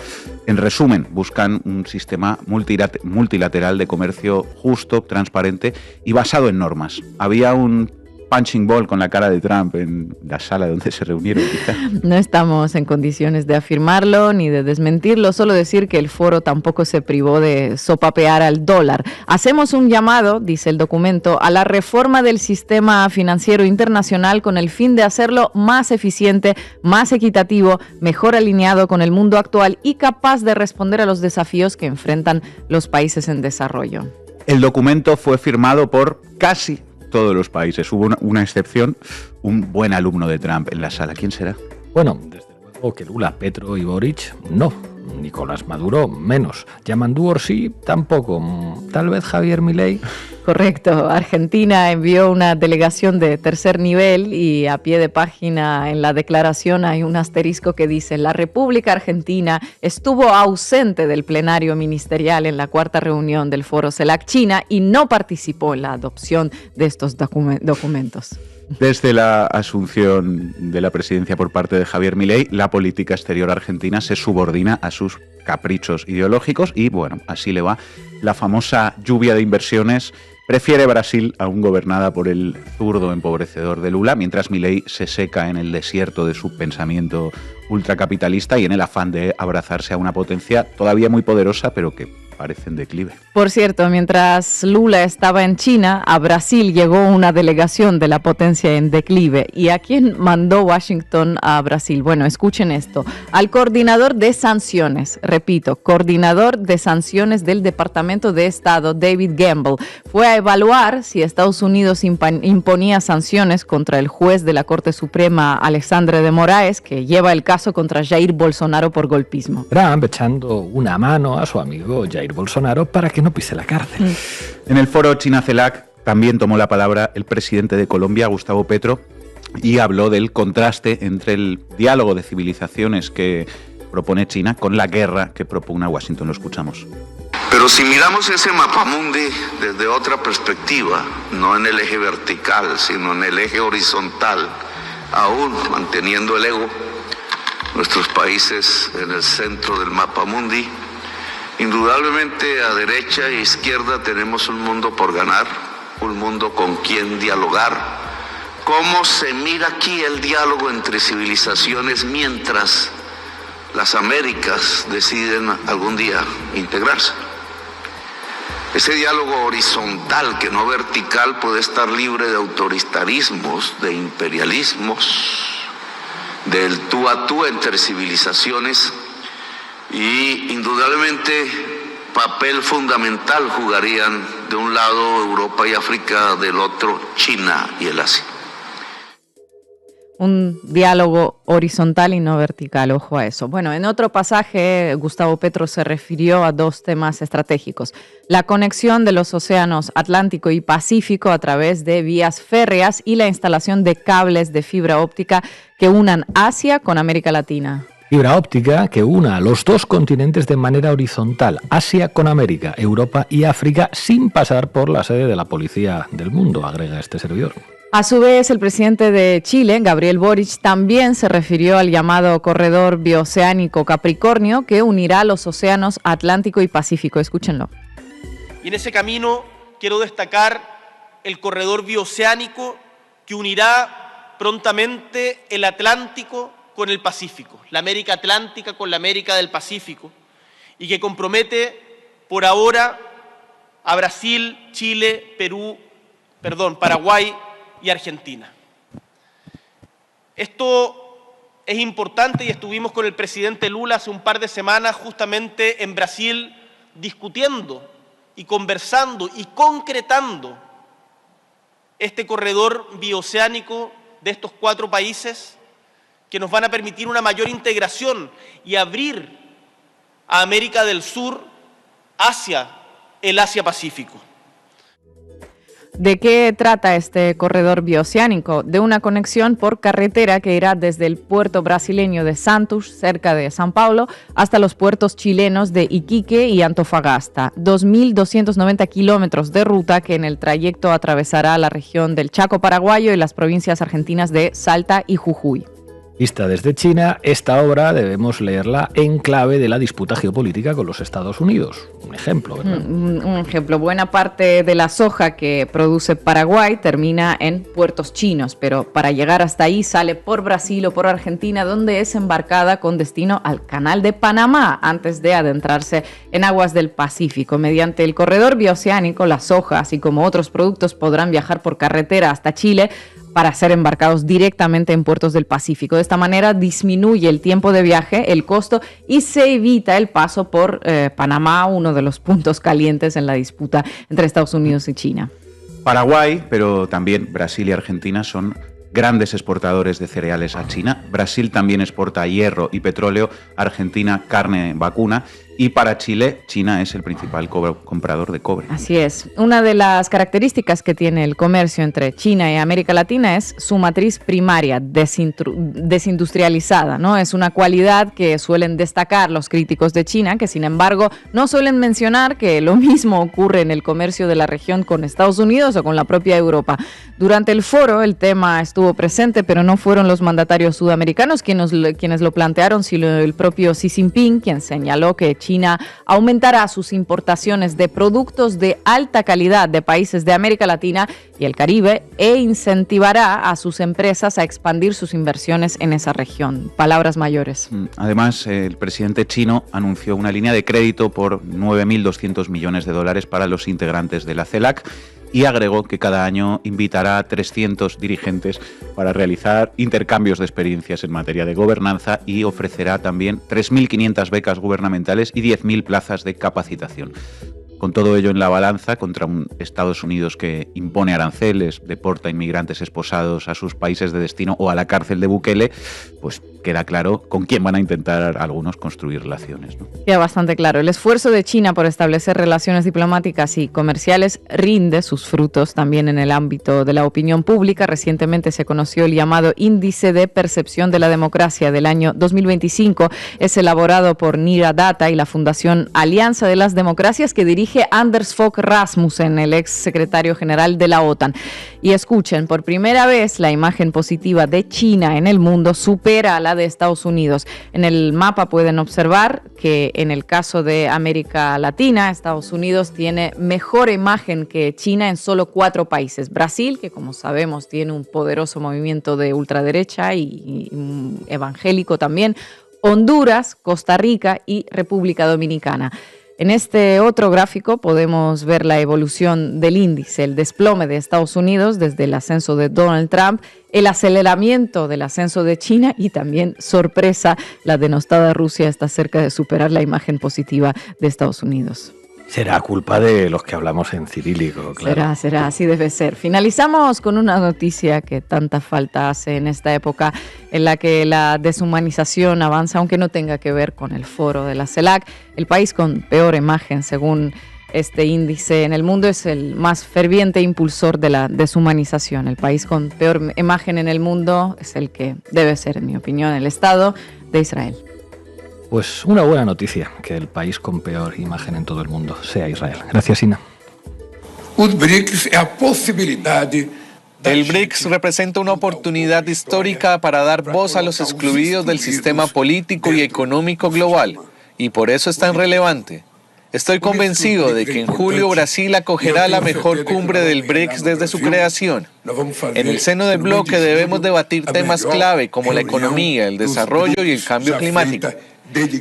En resumen, buscan un sistema multilateral de comercio justo, transparente y basado en normas. Había un punching ball con la cara de Trump en la sala donde se reunieron, quizá. No estamos en condiciones de afirmarlo ni de desmentirlo, solo decir que el foro tampoco se privó de sopapear al dólar. Hacemos un llamado, dice el documento, a la reforma del sistema financiero internacional con el fin de hacerlo más eficiente, más equitativo, mejor alineado con el mundo actual y capaz de responder a los desafíos que enfrentan los países en desarrollo. El documento fue firmado por casi todos los países. Hubo una excepción, un buen alumno de Trump en la sala. ¿Quién será? Bueno, desde luego que Lula, Petro y Boric, no. Nicolás Maduro, menos. Yamandu Orsi, tampoco. Tal vez Javier Milei. Correcto. Argentina envió una delegación de tercer nivel y a pie de página en la declaración hay un asterisco que dice: la República Argentina estuvo ausente del plenario ministerial en la 4ª reunión del Foro CELAC China y no participó en la adopción de estos documentos. Desde la asunción de la presidencia por parte de Javier Milei, la política exterior argentina se subordina a sus caprichos ideológicos y, bueno, así le va. La famosa lluvia de inversiones prefiere Brasil, aún gobernada por el zurdo empobrecedor de Lula, mientras Milei se seca en el desierto de su pensamiento ultracapitalista y en el afán de abrazarse a una potencia todavía muy poderosa, pero que parece en declive. Por cierto, mientras Lula estaba en China, a Brasil llegó una delegación de la potencia en declive. ¿Y a quién mandó Washington a Brasil? Bueno, escuchen esto. Al coordinador de sanciones, repito, coordinador de sanciones del Departamento de Estado, David Gamble, fue a evaluar si Estados Unidos imponía sanciones contra el juez de la Corte Suprema, Alexandre de Moraes, que lleva el caso contra Jair Bolsonaro por golpismo. Trump echando una mano a su amigo Jair Bolsonaro para que no pise la cárcel. En el foro China-CELAC también tomó la palabra el presidente de Colombia, Gustavo Petro, y habló del contraste entre el diálogo de civilizaciones que propone China con la guerra que propugna Washington. Lo escuchamos. Pero si miramos ese mapamundi desde otra perspectiva, no en el eje vertical, sino en el eje horizontal, aún manteniendo el ego, nuestros países en el centro del mapamundi, indudablemente a derecha e izquierda tenemos un mundo por ganar, un mundo con quien dialogar, cómo se mira aquí el diálogo entre civilizaciones mientras las Américas deciden algún día integrarse. Ese diálogo horizontal, que no vertical, puede estar libre de autoritarismos, de imperialismos, del tú a tú entre civilizaciones, y indudablemente papel fundamental jugarían de un lado Europa y África, del otro China y el Asia. Un diálogo horizontal y no vertical, ojo a eso. Bueno, en otro pasaje, Gustavo Petro se refirió a dos temas estratégicos: la conexión de los océanos Atlántico y Pacífico a través de vías férreas y la instalación de cables de fibra óptica que unan Asia con América Latina. Fibra óptica que una a los dos continentes de manera horizontal, Asia con América, Europa y África, sin pasar por la sede de la policía del mundo, agrega este servidor. A su vez, el presidente de Chile, Gabriel Boric, también se refirió al llamado corredor bioceánico Capricornio, que unirá los océanos Atlántico y Pacífico. Escúchenlo. Y en ese camino quiero destacar el corredor bioceánico que unirá prontamente el Atlántico con el Pacífico, la América Atlántica con la América del Pacífico, y que compromete por ahora a Brasil, Chile, Paraguay y Argentina. Esto es importante y estuvimos con el presidente Lula hace un par de semanas justamente en Brasil discutiendo y conversando y concretando este corredor bioceánico de estos 4 países que nos van a permitir una mayor integración y abrir a América del Sur hacia el Asia-Pacífico. ¿De qué trata este corredor bioceánico? De una conexión por carretera que irá desde el puerto brasileño de Santos, cerca de São Paulo, hasta los puertos chilenos de Iquique y Antofagasta. 2.290 kilómetros de ruta que en el trayecto atravesará la región del Chaco paraguayo y las provincias argentinas de Salta y Jujuy. Vista desde China, esta obra debemos leerla en clave de la disputa geopolítica con los Estados Unidos. Un ejemplo, ¿verdad? Un ejemplo. Buena parte de la soja que produce Paraguay termina en puertos chinos, pero para llegar hasta ahí sale por Brasil o por Argentina, donde es embarcada con destino al Canal de Panamá antes de adentrarse en aguas del Pacífico. Mediante el corredor bioceánico, la soja, así como otros productos, podrán viajar por carretera hasta Chile para ser embarcados directamente en puertos del Pacífico. De esta manera disminuye el tiempo de viaje, el costo, y se evita el paso por Panamá, uno de los puntos calientes en la disputa entre Estados Unidos y China. Paraguay, pero también Brasil y Argentina son grandes exportadores de cereales a China. Brasil también exporta hierro y petróleo, Argentina carne vacuna, y para Chile, China es el principal comprador de cobre. Así es. Una de las características que tiene el comercio entre China y América Latina es su matriz primaria desindustrializada, ¿no? Es una cualidad que suelen destacar los críticos de China, que sin embargo no suelen mencionar que lo mismo ocurre en el comercio de la región con Estados Unidos o con la propia Europa. Durante el foro el tema estuvo presente, pero no fueron los mandatarios sudamericanos quienes lo plantearon, sino el propio Xi Jinping, quien señaló que China aumentará sus importaciones de productos de alta calidad de países de América Latina y el Caribe e incentivará a sus empresas a expandir sus inversiones en esa región. Palabras mayores. Además, el presidente chino anunció una línea de crédito por 9.200 millones de dólares para los integrantes de la CELAC y agregó que cada año invitará a 300 dirigentes para realizar intercambios de experiencias en materia de gobernanza y ofrecerá también 3.500 becas gubernamentales y 10.000 plazas de capacitación. Con todo ello en la balanza contra un Estados Unidos que impone aranceles, deporta inmigrantes esposados a sus países de destino o a la cárcel de Bukele, pues queda claro con quién van a intentar algunos construir relaciones, ¿no? Queda bastante claro. El esfuerzo de China por establecer relaciones diplomáticas y comerciales rinde sus frutos también en el ámbito de la opinión pública. Recientemente se conoció el llamado Índice de Percepción de la Democracia del año 2025. Es elaborado por Nira Data y la Fundación Alianza de las Democracias que dirige Anders Fogh Rasmussen, el ex secretario general de la OTAN. Y escuchen, por primera vez la imagen positiva de China en el mundo supera a la la de Estados Unidos. En el mapa pueden observar que en el caso de América Latina, Estados Unidos tiene mejor imagen que China en solo 4 países. Brasil, que como sabemos tiene un poderoso movimiento de ultraderecha y evangélico también. Honduras, Costa Rica y República Dominicana. En este otro gráfico podemos ver la evolución del índice, el desplome de Estados Unidos desde el ascenso de Donald Trump, el aceleramiento del ascenso de China y también, sorpresa, la denostada Rusia está cerca de superar la imagen positiva de Estados Unidos. Será culpa de los que hablamos en cirílico, claro. Será, así debe ser. Finalizamos con una noticia que tanta falta hace en esta época en la que la deshumanización avanza, aunque no tenga que ver con el foro de la CELAC. El país con peor imagen, según este índice en el mundo, es el más ferviente impulsor de la deshumanización. El país con peor imagen en el mundo es el que debe ser, en mi opinión, el Estado de Israel. Pues una buena noticia, que el país con peor imagen en todo el mundo sea Israel. Gracias, Ina. El BRICS representa una oportunidad histórica para dar voz a los excluidos del sistema político y económico global, y por eso es tan relevante. Estoy convencido de que en julio Brasil acogerá la mejor cumbre del BRICS desde su creación. En el seno del bloque debemos debatir temas clave como la economía, el desarrollo y el cambio climático.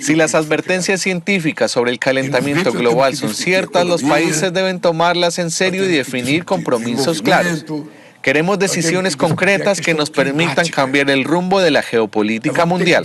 Si las advertencias científicas sobre el calentamiento global son ciertas, los países deben tomarlas en serio y definir compromisos claros. Queremos decisiones concretas que nos permitan cambiar el rumbo de la geopolítica mundial.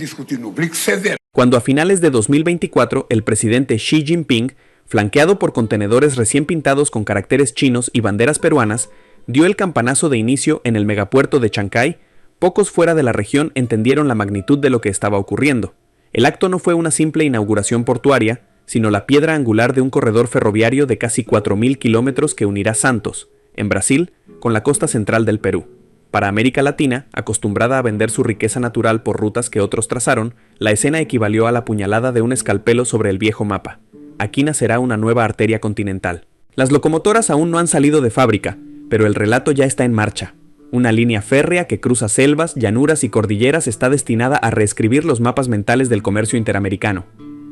Cuando a finales de 2024 el presidente Xi Jinping, flanqueado por contenedores recién pintados con caracteres chinos y banderas peruanas, dio el campanazo de inicio en el megapuerto de Chancay, pocos fuera de la región entendieron la magnitud de lo que estaba ocurriendo. El acto no fue una simple inauguración portuaria, sino la piedra angular de un corredor ferroviario de casi 4.000 kilómetros que unirá Santos, en Brasil, con la costa central del Perú. Para América Latina, acostumbrada a vender su riqueza natural por rutas que otros trazaron, la escena equivalió a la puñalada de un escalpelo sobre el viejo mapa. Aquí nacerá una nueva arteria continental. Las locomotoras aún no han salido de fábrica, pero el relato ya está en marcha. Una línea férrea que cruza selvas, llanuras y cordilleras está destinada a reescribir los mapas mentales del comercio interamericano.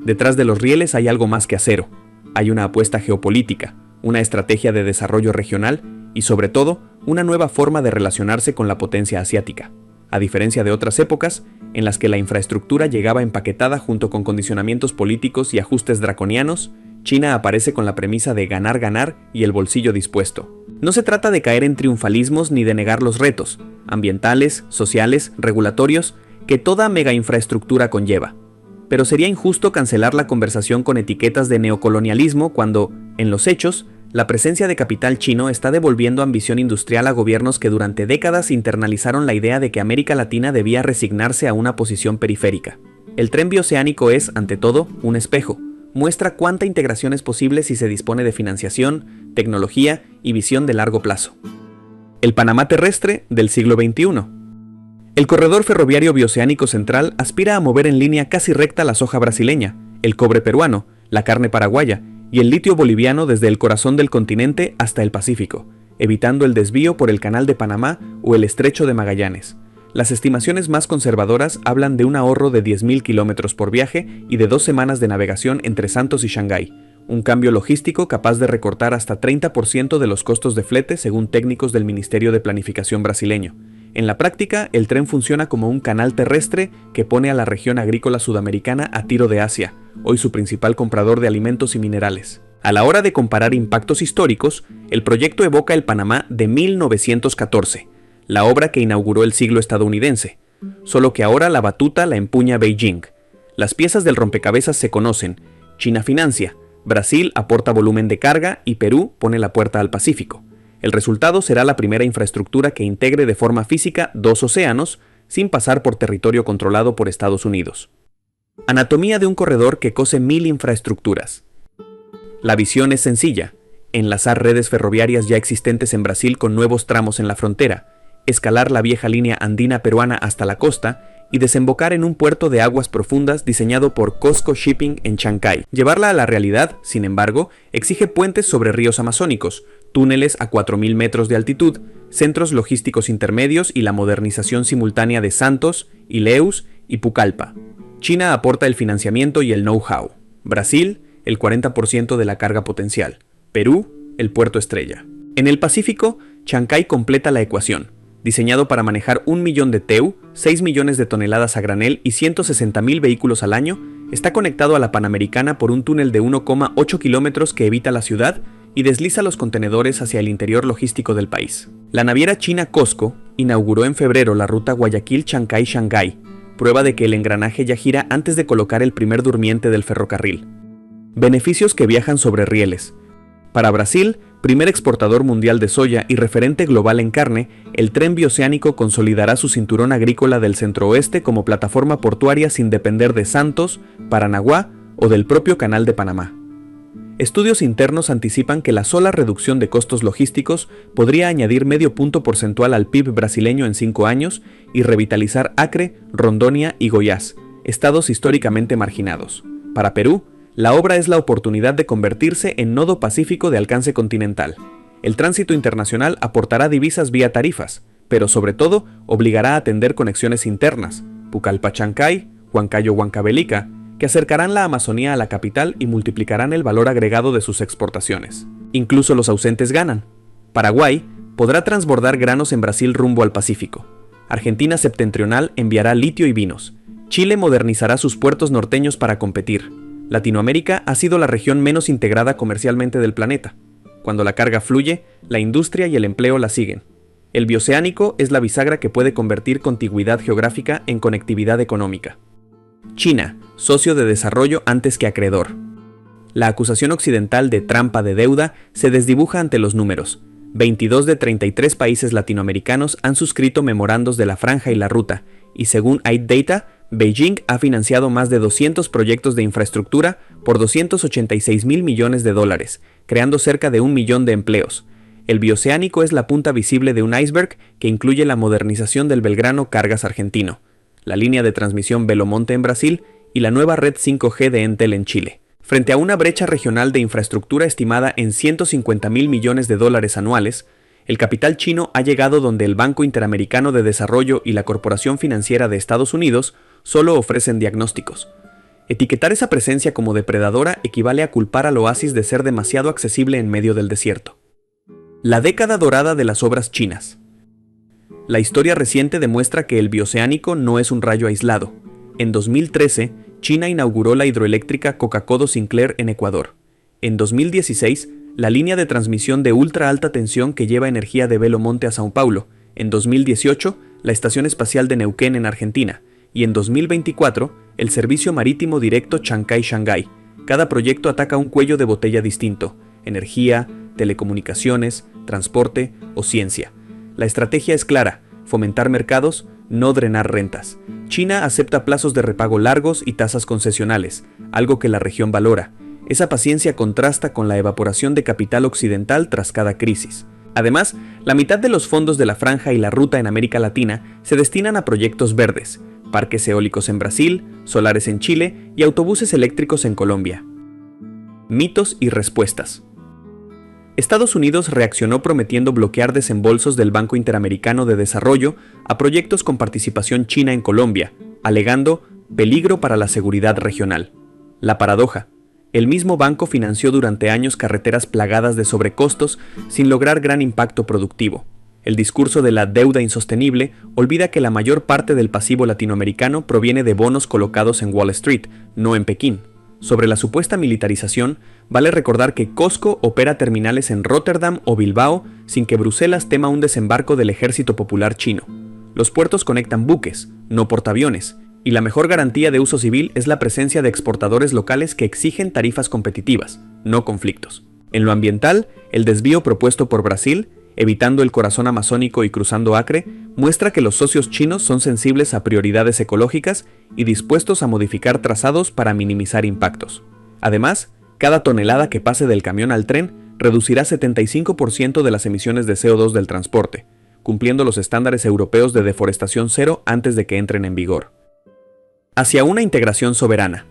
Detrás de los rieles hay algo más que acero. Hay una apuesta geopolítica, una estrategia de desarrollo regional y, sobre todo, una nueva forma de relacionarse con la potencia asiática. A diferencia de otras épocas, en las que la infraestructura llegaba empaquetada junto con condicionamientos políticos y ajustes draconianos, China aparece con la premisa de ganar, ganar y el bolsillo dispuesto. No se trata de caer en triunfalismos ni de negar los retos, ambientales, sociales, regulatorios, que toda megainfraestructura conlleva. Pero sería injusto cancelar la conversación con etiquetas de neocolonialismo cuando, en los hechos, la presencia de capital chino está devolviendo ambición industrial a gobiernos que durante décadas internalizaron la idea de que América Latina debía resignarse a una posición periférica. El tren bioceánico es, ante todo, un espejo. Muestra cuánta integración es posible si se dispone de financiación, tecnología y visión de largo plazo. El Panamá terrestre del siglo XXI. El corredor ferroviario bioceánico central aspira a mover en línea casi recta la soja brasileña, el cobre peruano, la carne paraguaya y el litio boliviano desde el corazón del continente hasta el Pacífico, evitando el desvío por el Canal de Panamá o el Estrecho de Magallanes. Las estimaciones más conservadoras hablan de un ahorro de 10.000 kilómetros por viaje y de 2 semanas de navegación entre Santos y Shanghái, un cambio logístico capaz de recortar hasta 30% de los costos de flete según técnicos del Ministerio de Planificación brasileño. En la práctica, el tren funciona como un canal terrestre que pone a la región agrícola sudamericana a tiro de Asia, hoy su principal comprador de alimentos y minerales. A la hora de comparar impactos históricos, el proyecto evoca el Panamá de 1914, la obra que inauguró el siglo estadounidense, solo que ahora la batuta la empuña Beijing. Las piezas del rompecabezas se conocen: China financia, Brasil aporta volumen de carga y Perú pone la puerta al Pacífico. El resultado será la primera infraestructura que integre de forma física 2 océanos, sin pasar por territorio controlado por Estados Unidos. Anatomía de un corredor que cose 1000 infraestructuras. La visión es sencilla: enlazar redes ferroviarias ya existentes en Brasil con nuevos tramos en la frontera, escalar la vieja línea andina peruana hasta la costa y desembocar en un puerto de aguas profundas diseñado por COSCO Shipping en Chancay. Llevarla a la realidad, sin embargo, exige puentes sobre ríos amazónicos, túneles a 4.000 metros de altitud, centros logísticos intermedios y la modernización simultánea de Santos, Ilhéus y Pucallpa. China aporta el financiamiento y el know-how. Brasil, el 40% de la carga potencial. Perú, el puerto estrella. En el Pacífico, Chancay completa la ecuación. Diseñado para manejar 1 millón de TEU, 6 millones de toneladas a granel y 160.000 vehículos al año, está conectado a la Panamericana por un túnel de 1,8 kilómetros que evita la ciudad y desliza los contenedores hacia el interior logístico del país. La naviera china COSCO inauguró en febrero la ruta Guayaquil-Chancay-Shanghái, prueba de que el engranaje ya gira antes de colocar el primer durmiente del ferrocarril. Beneficios que viajan sobre rieles. Para Brasil, primer exportador mundial de soya y referente global en carne, el tren bioceánico consolidará su cinturón agrícola del centro-oeste como plataforma portuaria sin depender de Santos, Paranaguá o del propio Canal de Panamá. Estudios internos anticipan que la sola reducción de costos logísticos podría añadir medio punto porcentual al PIB brasileño en 5 años y revitalizar Acre, Rondônia y Goiás, estados históricamente marginados. Para Perú, la obra es la oportunidad de convertirse en nodo pacífico de alcance continental. El tránsito internacional aportará divisas vía tarifas, pero sobre todo obligará a atender conexiones internas, Pucallpa-Chancay, Huancayo-Huancavelica, que acercarán la Amazonía a la capital y multiplicarán el valor agregado de sus exportaciones. Incluso los ausentes ganan. Paraguay podrá transbordar granos en Brasil rumbo al Pacífico. Argentina septentrional enviará litio y vinos. Chile modernizará sus puertos norteños para competir. Latinoamérica ha sido la región menos integrada comercialmente del planeta. Cuando la carga fluye, la industria y el empleo la siguen. El bioceánico es la bisagra que puede convertir contigüidad geográfica en conectividad económica. China, socio de desarrollo antes que acreedor. La acusación occidental de trampa de deuda se desdibuja ante los números. 22 de 33 países latinoamericanos han suscrito memorandos de la Franja y la Ruta, y según iData, Beijing ha financiado más de 200 proyectos de infraestructura por 286.000 millones de dólares, creando cerca de 1 millón de empleos. El bioceánico es la punta visible de un iceberg que incluye la modernización del Belgrano Cargas argentino, la línea de transmisión Belo Monte en Brasil y la nueva red 5G de Entel en Chile. Frente a una brecha regional de infraestructura estimada en 150.000 millones de dólares anuales, el capital chino ha llegado donde el Banco Interamericano de Desarrollo y la Corporación Financiera de Estados Unidos solo ofrecen diagnósticos. Etiquetar esa presencia como depredadora equivale a culpar al oasis de ser demasiado accesible en medio del desierto. La década dorada de las obras chinas. La historia reciente demuestra que el bioceánico no es un rayo aislado. En 2013, China inauguró la hidroeléctrica Coca-Codo-Sinclair en Ecuador. En 2016, la línea de transmisión de ultra alta tensión que lleva energía de Belo Monte a Sao Paulo. En 2018, la Estación Espacial de Neuquén en Argentina. Y en 2024, el servicio marítimo directo Chancay-Shanghái. Cada proyecto ataca un cuello de botella distinto: energía, telecomunicaciones, transporte o ciencia. La estrategia es clara: fomentar mercados, no drenar rentas. China acepta plazos de repago largos y tasas concesionales, algo que la región valora. Esa paciencia contrasta con la evaporación de capital occidental tras cada crisis. Además, la mitad de los fondos de la Franja y la Ruta en América Latina se destinan a proyectos verdes: parques eólicos en Brasil, solares en Chile y autobuses eléctricos en Colombia. Mitos y respuestas. Estados Unidos reaccionó prometiendo bloquear desembolsos del Banco Interamericano de Desarrollo a proyectos con participación china en Colombia, alegando peligro para la seguridad regional. La paradoja: el mismo banco financió durante años carreteras plagadas de sobrecostos sin lograr gran impacto productivo. El discurso de la deuda insostenible olvida que la mayor parte del pasivo latinoamericano proviene de bonos colocados en Wall Street, no en Pekín. Sobre la supuesta militarización, vale recordar que COSCO opera terminales en Rotterdam o Bilbao sin que Bruselas tema un desembarco del Ejército Popular chino. Los puertos conectan buques, no portaaviones, y la mejor garantía de uso civil es la presencia de exportadores locales que exigen tarifas competitivas, no conflictos. En lo ambiental, el desvío propuesto por Brasil, evitando el corazón amazónico y cruzando Acre, muestra que los socios chinos son sensibles a prioridades ecológicas y dispuestos a modificar trazados para minimizar impactos. Además, cada tonelada que pase del camión al tren reducirá 75% de las emisiones de CO2 del transporte, cumpliendo los estándares europeos de deforestación cero antes de que entren en vigor. Hacia una integración soberana.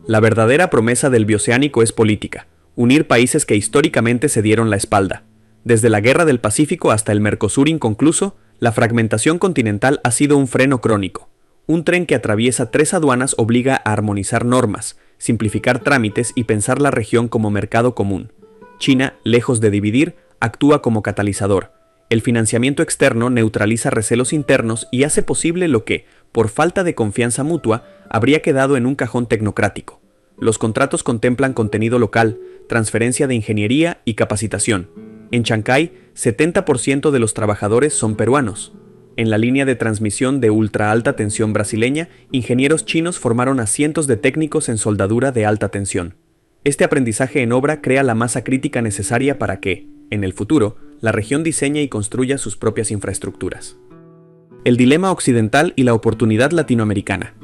La verdadera promesa del bioceánico es política: unir países que históricamente se dieron la espalda. Desde la Guerra del Pacífico hasta el Mercosur inconcluso, la fragmentación continental ha sido un freno crónico. Un tren que atraviesa 3 aduanas obliga a armonizar normas, simplificar trámites y pensar la región como mercado común. China, lejos de dividir, actúa como catalizador. El financiamiento externo neutraliza recelos internos y hace posible lo que, por falta de confianza mutua, habría quedado en un cajón tecnocrático. Los contratos contemplan contenido local, transferencia de ingeniería y capacitación. En Chancay, 70% de los trabajadores son peruanos. En la línea de transmisión de ultra alta tensión brasileña, ingenieros chinos formaron a cientos de técnicos en soldadura de alta tensión. Este aprendizaje en obra crea la masa crítica necesaria para que, en el futuro, la región diseñe y construya sus propias infraestructuras. El dilema occidental y la oportunidad latinoamericana.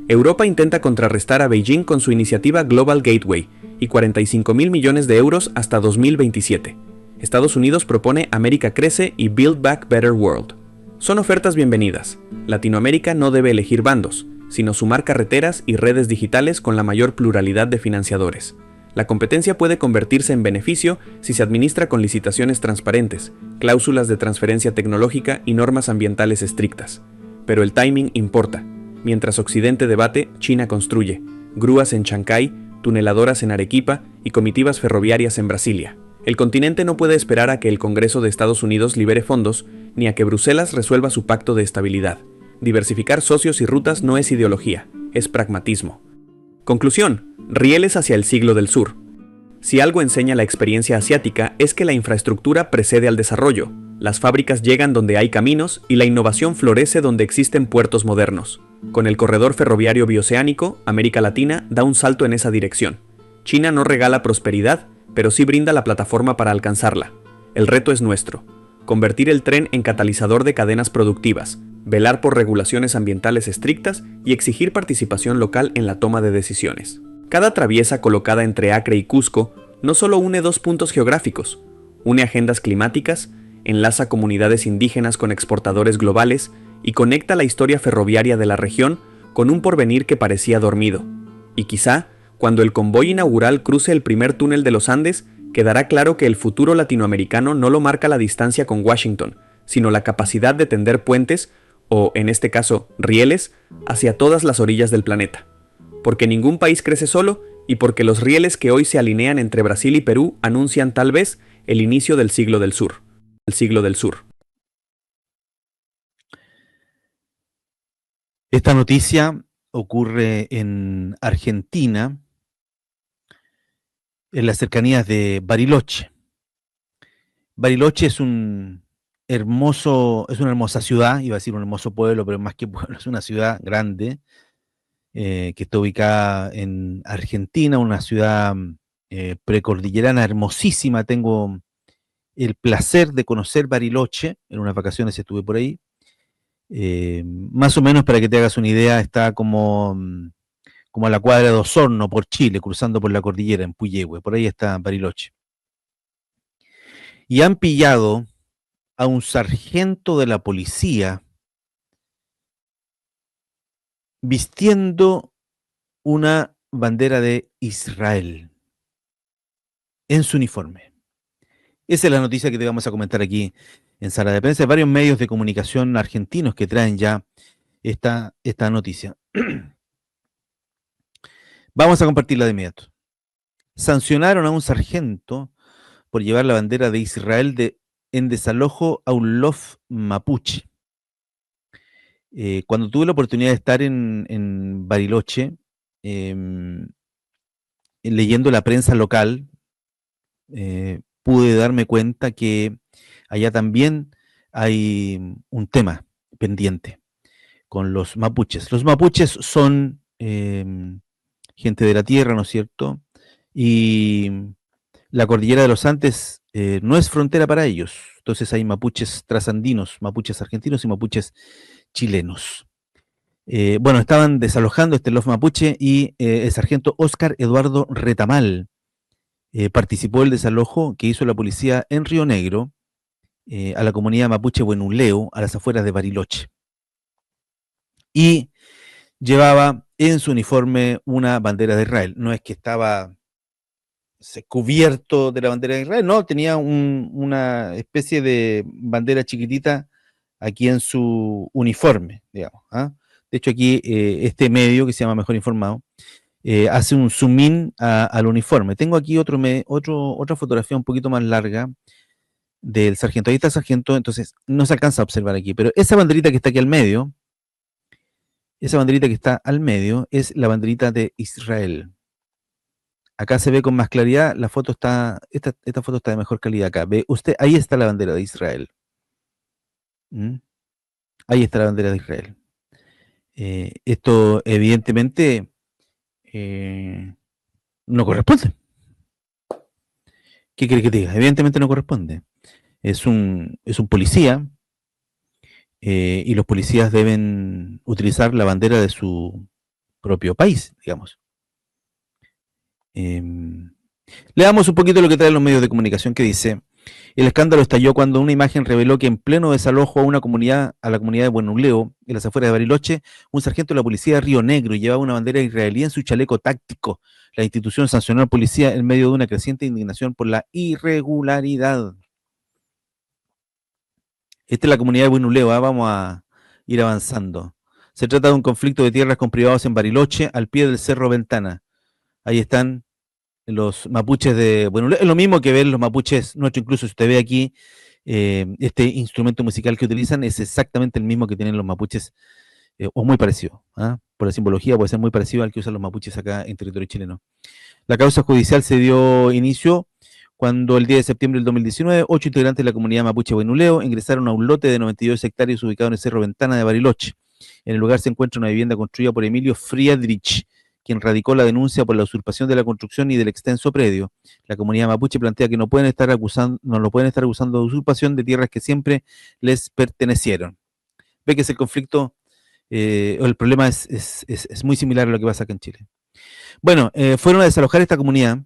Europa intenta contrarrestar a Beijing con su iniciativa Global Gateway y 45.000 millones de euros hasta 2027. Estados Unidos propone América Crece y Build Back Better World. Son ofertas bienvenidas. Latinoamérica no debe elegir bandos, sino sumar carreteras y redes digitales con la mayor pluralidad de financiadores. La competencia puede convertirse en beneficio si se administra con licitaciones transparentes, cláusulas de transferencia tecnológica y normas ambientales estrictas. Pero el timing importa. Mientras Occidente debate, China construye. Grúas en Chancay, tuneladoras en Arequipa y comitivas ferroviarias en Brasilia. El continente no puede esperar a que el Congreso de Estados Unidos libere fondos, ni a que Bruselas resuelva su pacto de estabilidad. Diversificar socios y rutas no es ideología, es pragmatismo. Conclusión: rieles hacia el siglo del sur. Si algo enseña la experiencia asiática es que la infraestructura precede al desarrollo, las fábricas llegan donde hay caminos y la innovación florece donde existen puertos modernos. Con el corredor ferroviario bioceánico, América Latina da un salto en esa dirección. China no regala prosperidad, pero sí brinda la plataforma para alcanzarla. El reto es nuestro: convertir el tren en catalizador de cadenas productivas, velar por regulaciones ambientales estrictas y exigir participación local en la toma de decisiones. Cada traviesa colocada entre Acre y Cusco no solo une 2 puntos geográficos, une agendas climáticas, enlaza comunidades indígenas con exportadores globales y conecta la historia ferroviaria de la región con un porvenir que parecía dormido. Y quizá, cuando el convoy inaugural cruce el primer túnel de los Andes, quedará claro que el futuro latinoamericano no lo marca la distancia con Washington, sino la capacidad de tender puentes, o en este caso, rieles, hacia todas las orillas del planeta. Porque ningún país crece solo y porque los rieles que hoy se alinean entre Brasil y Perú anuncian tal vez el inicio del siglo del sur. El siglo del sur. Esta noticia ocurre en Argentina, en las cercanías de Bariloche. Bariloche es una hermosa ciudad, iba a decir un hermoso pueblo, pero más que pueblo, es una ciudad grande, que está ubicada en Argentina, una ciudad precordillerana hermosísima. Tengo el placer de conocer Bariloche, en unas vacaciones estuve por ahí. Más o menos, para que te hagas una idea, está como a la cuadra de Osorno, por Chile, cruzando por la cordillera, en Puyehue. Por ahí está Bariloche. Y han pillado a un sargento de la policía vistiendo una bandera de Israel en su uniforme. Esa es la noticia que te vamos a comentar aquí en Sala de Prensa. Hay varios medios de comunicación argentinos que traen ya esta noticia. Vamos a compartirla de inmediato. Sancionaron a un sargento por llevar la bandera de Israel en desalojo a un loft mapuche. Cuando tuve la oportunidad de estar en Bariloche, leyendo la prensa local, pude darme cuenta que allá también hay un tema pendiente con los mapuches. Los mapuches son gente de la tierra, ¿no es cierto? Y la cordillera de los Andes no es frontera para ellos. Entonces hay mapuches trasandinos, mapuches argentinos y mapuches chilenos. Bueno, estaban desalojando este loft mapuche y el sargento Óscar Eduardo Retamal participó del desalojo que hizo la policía en Río Negro a la comunidad mapuche Buenuleo, a las afueras de Bariloche. Y llevaba en su uniforme una bandera de Israel. No es que estaba cubierto de la bandera de Israel, no, tenía una especie de bandera chiquitita aquí en su uniforme, digamos. ¿Ah? De hecho, aquí este medio que se llama Mejor Informado hace un zoom in al uniforme. Tengo aquí otra fotografía un poquito más larga del sargento. Ahí está el sargento, entonces no se alcanza a observar aquí, pero esa banderita que está aquí al medio, esa banderita que está al medio es la banderita de Israel. Acá se ve con más claridad, la foto está, esta foto está de mejor calidad acá. Ve usted, ahí está la bandera de Israel. ¿Mm? Ahí está la bandera de Israel. Esto evidentemente no corresponde. ¿Qué quiere que te diga? Evidentemente no corresponde. Es un policía y los policías deben utilizar la bandera de su propio país, digamos. Le damos un poquito lo que traen los medios de comunicación, que dice: el escándalo estalló cuando una imagen reveló que en pleno desalojo a la comunidad de Buenuleo, en las afueras de Bariloche, un sargento de la policía de Río Negro llevaba una bandera israelí en su chaleco táctico. La institución sancionó al policía en medio de una creciente indignación por la irregularidad. Esta es la comunidad de Buenuleo, vamos a ir avanzando. Se trata de un conflicto de tierras con privados en Bariloche, al pie del Cerro Ventana. Ahí están los mapuches de Buenuleo. Es lo mismo que ven los mapuches nuestros, incluso si usted ve aquí, este instrumento musical que utilizan es exactamente el mismo que tienen los mapuches, o muy parecido. Por la simbología puede ser muy parecido al que usan los mapuches acá en territorio chileno. La causa judicial se dio inicio cuando el 10 de septiembre del 2019, 8 integrantes de la comunidad mapuche Buenuleo ingresaron a un lote de 92 hectáreas ubicado en el Cerro Ventana de Bariloche. En el lugar se encuentra una vivienda construida por Emilio Friedrich, quien radicó la denuncia por la usurpación de la construcción y del extenso predio. La comunidad mapuche plantea que no lo pueden estar acusando de usurpación de tierras que siempre les pertenecieron. Ve que ese conflicto, o el problema es muy similar a lo que pasa acá en Chile. Bueno, fueron a desalojar esta comunidad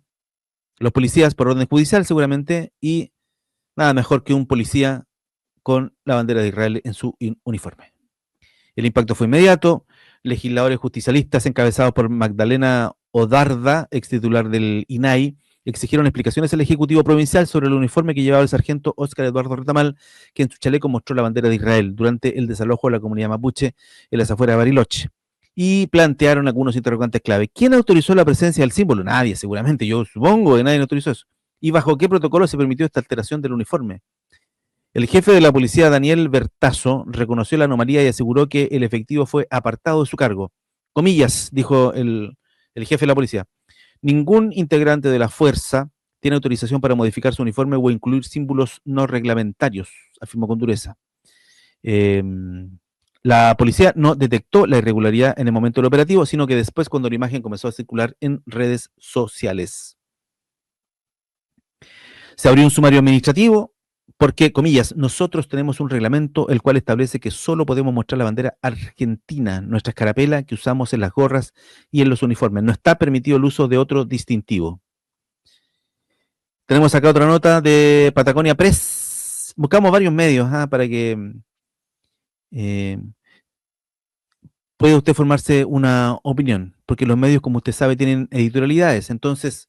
los policías por orden judicial seguramente, y nada mejor que un policía con la bandera de Israel en su uniforme. El impacto fue inmediato. Legisladores justicialistas encabezados por Magdalena Odarda, ex titular del INAI, exigieron explicaciones al Ejecutivo Provincial sobre el uniforme que llevaba el sargento Óscar Eduardo Retamal, que en su chaleco mostró la bandera de Israel durante el desalojo de la comunidad mapuche en las afueras de Bariloche. Y plantearon algunos interrogantes clave. ¿Quién autorizó la presencia del símbolo? Nadie, seguramente. Yo supongo que nadie autorizó eso. ¿Y bajo qué protocolo se permitió esta alteración del uniforme? El jefe de la policía, Daniel Bertazo, reconoció la anomalía y aseguró que el efectivo fue apartado de su cargo. Comillas, dijo el jefe de la policía: ningún integrante de la fuerza tiene autorización para modificar su uniforme o incluir símbolos no reglamentarios, afirmó con dureza. La policía no detectó la irregularidad en el momento del operativo, sino que después, cuando la imagen comenzó a circular en redes sociales. Se abrió un sumario administrativo porque, comillas, nosotros tenemos un reglamento el cual establece que solo podemos mostrar la bandera argentina, nuestra escarapela que usamos en las gorras y en los uniformes. No está permitido el uso de otro distintivo. Tenemos acá otra nota de Patagonia Press. Buscamos varios medios para que pueda usted formarse una opinión, porque los medios, como usted sabe, tienen editorialidades. Entonces,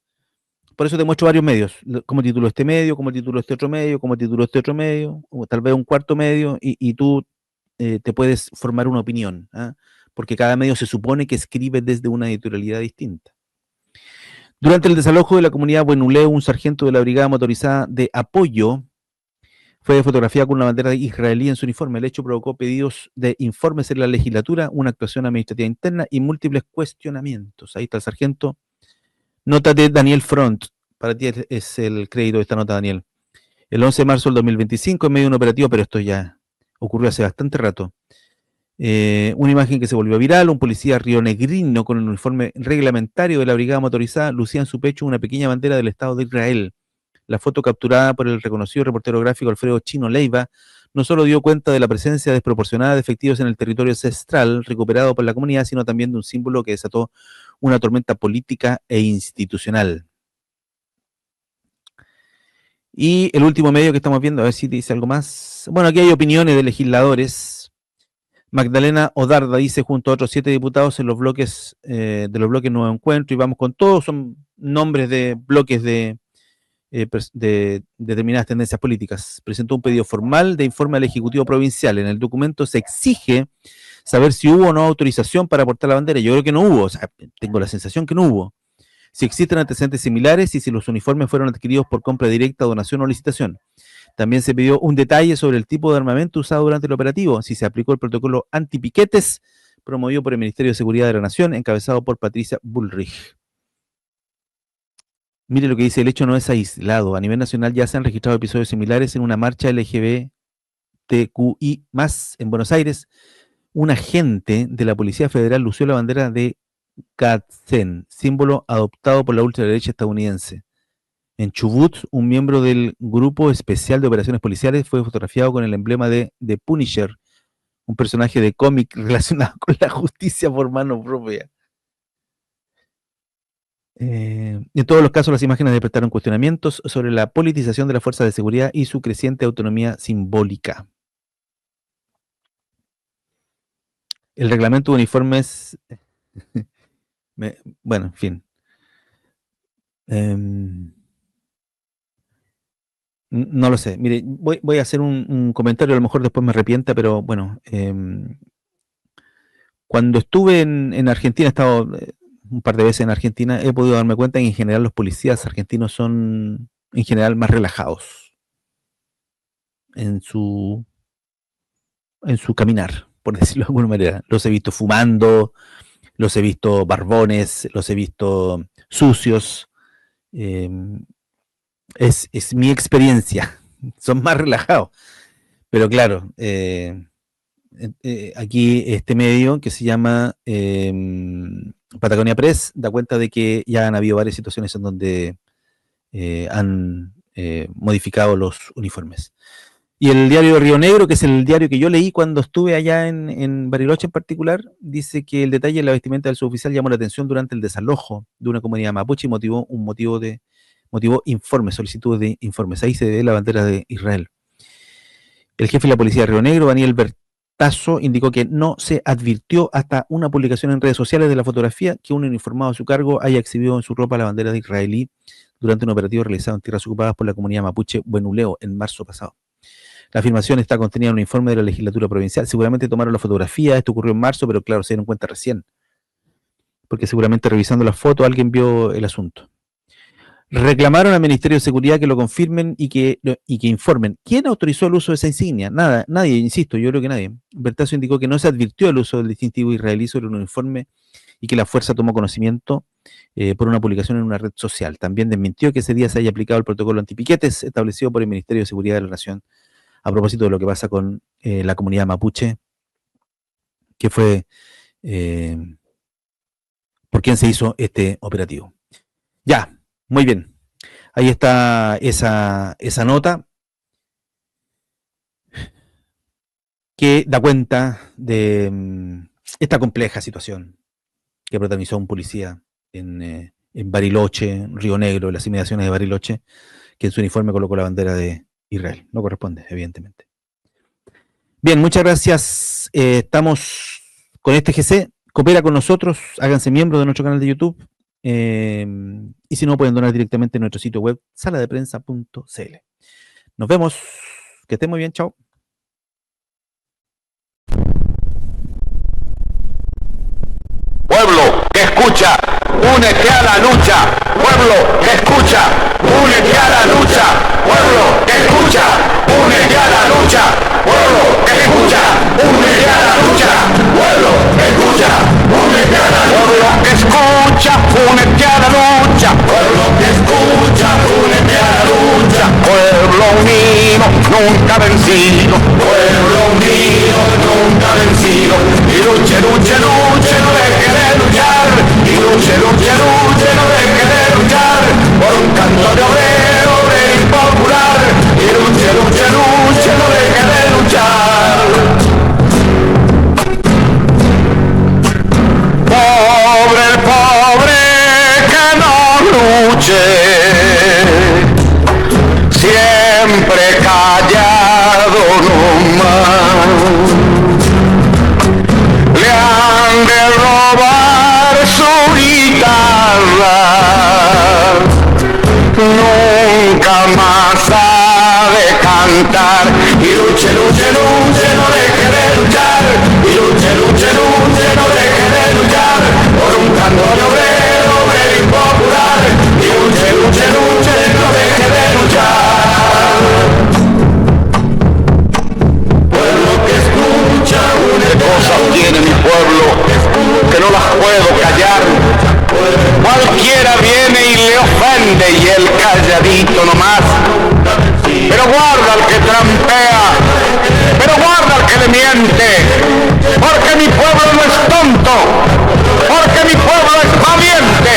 por eso te muestro varios medios, como titulo este medio, como titulo este otro medio, como titulo este otro medio, o tal vez un cuarto medio, y tú te puedes formar una opinión, porque cada medio se supone que escribe desde una editorialidad distinta. Durante el desalojo de la comunidad Buenuleo, un sargento de la Brigada Motorizada de Apoyo fue fotografiado con una bandera israelí en su uniforme. El hecho provocó pedidos de informes en la legislatura, una actuación administrativa interna y múltiples cuestionamientos. Ahí está el sargento. Nota de Daniel Front. Para ti es el crédito de esta nota, Daniel. El 11 de marzo del 2025, en medio de un operativo, pero esto ya ocurrió hace bastante rato. Una imagen que se volvió viral: un policía rionegrino con el uniforme reglamentario de la Brigada Motorizada lucía en su pecho una pequeña bandera del Estado de Israel. La foto, capturada por el reconocido reportero gráfico Alfredo Chino Leiva, no solo dio cuenta de la presencia desproporcionada de efectivos en el territorio ancestral recuperado por la comunidad, sino también de un símbolo que desató una tormenta política e institucional. Y el último medio que estamos viendo, a ver si dice algo más. Bueno, aquí hay opiniones de legisladores Magdalena Odarda dice, junto a otros 7 diputados en los bloques de los bloques Nuevo Encuentro, y vamos con todos, son nombres de bloques de determinadas tendencias políticas. Presentó un pedido formal de informe al Ejecutivo Provincial. En el documento se exige saber si hubo o no autorización para portar la bandera. Yo creo que no hubo, o sea, tengo la sensación que no hubo. Si existen antecedentes similares y si los uniformes fueron adquiridos por compra directa, donación o licitación. También se pidió un detalle sobre el tipo de armamento usado durante el operativo, si se aplicó el protocolo antipiquetes promovido por el Ministerio de Seguridad de la Nación, encabezado por Patricia Bullrich. Mire lo que dice, el hecho no es aislado. A nivel nacional ya se han registrado episodios similares en una marcha LGBTQI+, en Buenos Aires. Un agente de la Policía Federal lució la bandera de Kacen, símbolo adoptado por la ultraderecha estadounidense. En Chubut, un miembro del Grupo Especial de Operaciones Policiales fue fotografiado con el emblema de The Punisher, un personaje de cómic relacionado con la justicia por mano propia. En todos los casos, las imágenes despertaron cuestionamientos sobre la politización de las fuerzas de seguridad y su creciente autonomía simbólica. El reglamento de uniformes... bueno, en fin. No lo sé. Mire, voy a hacer un comentario, a lo mejor después me arrepienta, pero bueno. Cuando estuve en Argentina, he estado un par de veces en Argentina, he podido darme cuenta que en general los policías argentinos son en general más relajados en su caminar, por decirlo de alguna manera. Los he visto fumando, los he visto barbones, los he visto sucios. Es mi experiencia, son más relajados. Pero claro, aquí este medio que se llama Patagonia Press da cuenta de que ya han habido varias situaciones en donde han modificado los uniformes. Y el diario de Río Negro, que es el diario que yo leí cuando estuve allá en Bariloche en particular, dice que el detalle en la vestimenta del suboficial llamó la atención durante el desalojo de una comunidad mapuche y motivó informes, solicitudes de informes. Ahí se ve la bandera de Israel. El jefe de la policía de Río Negro, Daniel Bertazo, indicó que no se advirtió hasta una publicación en redes sociales de la fotografía que un uniformado a su cargo haya exhibido en su ropa la bandera de israelí durante un operativo realizado en tierras ocupadas por la comunidad mapuche Buenuleo en marzo pasado. La afirmación está contenida en un informe de la legislatura provincial. Seguramente tomaron la fotografía, esto ocurrió en marzo, pero claro, se dieron cuenta recién. Porque seguramente revisando las fotos alguien vio el asunto. Reclamaron al Ministerio de Seguridad que lo confirmen y que informen. ¿Quién autorizó el uso de esa insignia? Nadie, insisto, yo creo que nadie. Bertazo indicó que no se advirtió el uso del distintivo israelí sobre un uniforme y que la fuerza tomó conocimiento por una publicación en una red social. También desmintió que ese día se haya aplicado el protocolo antipiquetes establecido por el Ministerio de Seguridad de la Nación a propósito de lo que pasa con la comunidad mapuche, que fue por quien se hizo este operativo. Ya. Muy bien, ahí está esa nota que da cuenta de esta compleja situación que protagonizó un policía en Bariloche, Río Negro, en las inmediaciones de Bariloche, que en su uniforme colocó la bandera de Israel. No corresponde, evidentemente. Bien, muchas gracias. Estamos con este GC. Coopera con nosotros, háganse miembros de nuestro canal de YouTube. Y si no, pueden donar directamente en nuestro sitio web saladeprensa.cl. Nos vemos, que estén muy bien, chao. Pueblo que escucha, únete a la lucha. Pueblo que escucha, únete a la lucha. Pueblo que escucha, únete a la lucha. Pueblo que escucha, únete a la lucha. Pueblo que escucha, únete a la lucha. Pueblo que escucha, únete a la lucha. Pueblo que escucha, únete a la lucha. Pueblo unido, nunca vencido. Pueblo unido, nunca vencido. Y luche, luche, luche, no deje de luchar. Y luche, luche, luche, no deje de luchar. Por un canto de obrero, obrero y popular. Y luche, luche, luche, no deje de luchar. Pobre el pobre que no luche, siempre callado nomás. más ha de cantar. Y luche, luche, luche, no deje de luchar. Y luche, luche, luche, no deje de luchar. Por un cantor obrero, obrero y popular. Y luche, luche, luche, no deje de luchar. Pueblo que escucha, una cosas tiene mi pueblo que no las puedo callar. Cualquiera viene y le ofende y él calladito nomás. Pero guarda al que trampea, pero guarda al que le miente, porque mi pueblo no es tonto, porque mi pueblo es valiente,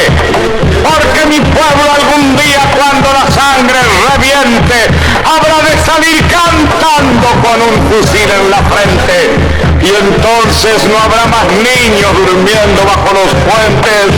porque mi pueblo algún día cuando la sangre reviente habrá de salir cantando con un fusil en la frente. Y entonces no habrá más niños durmiendo bajo los puentes,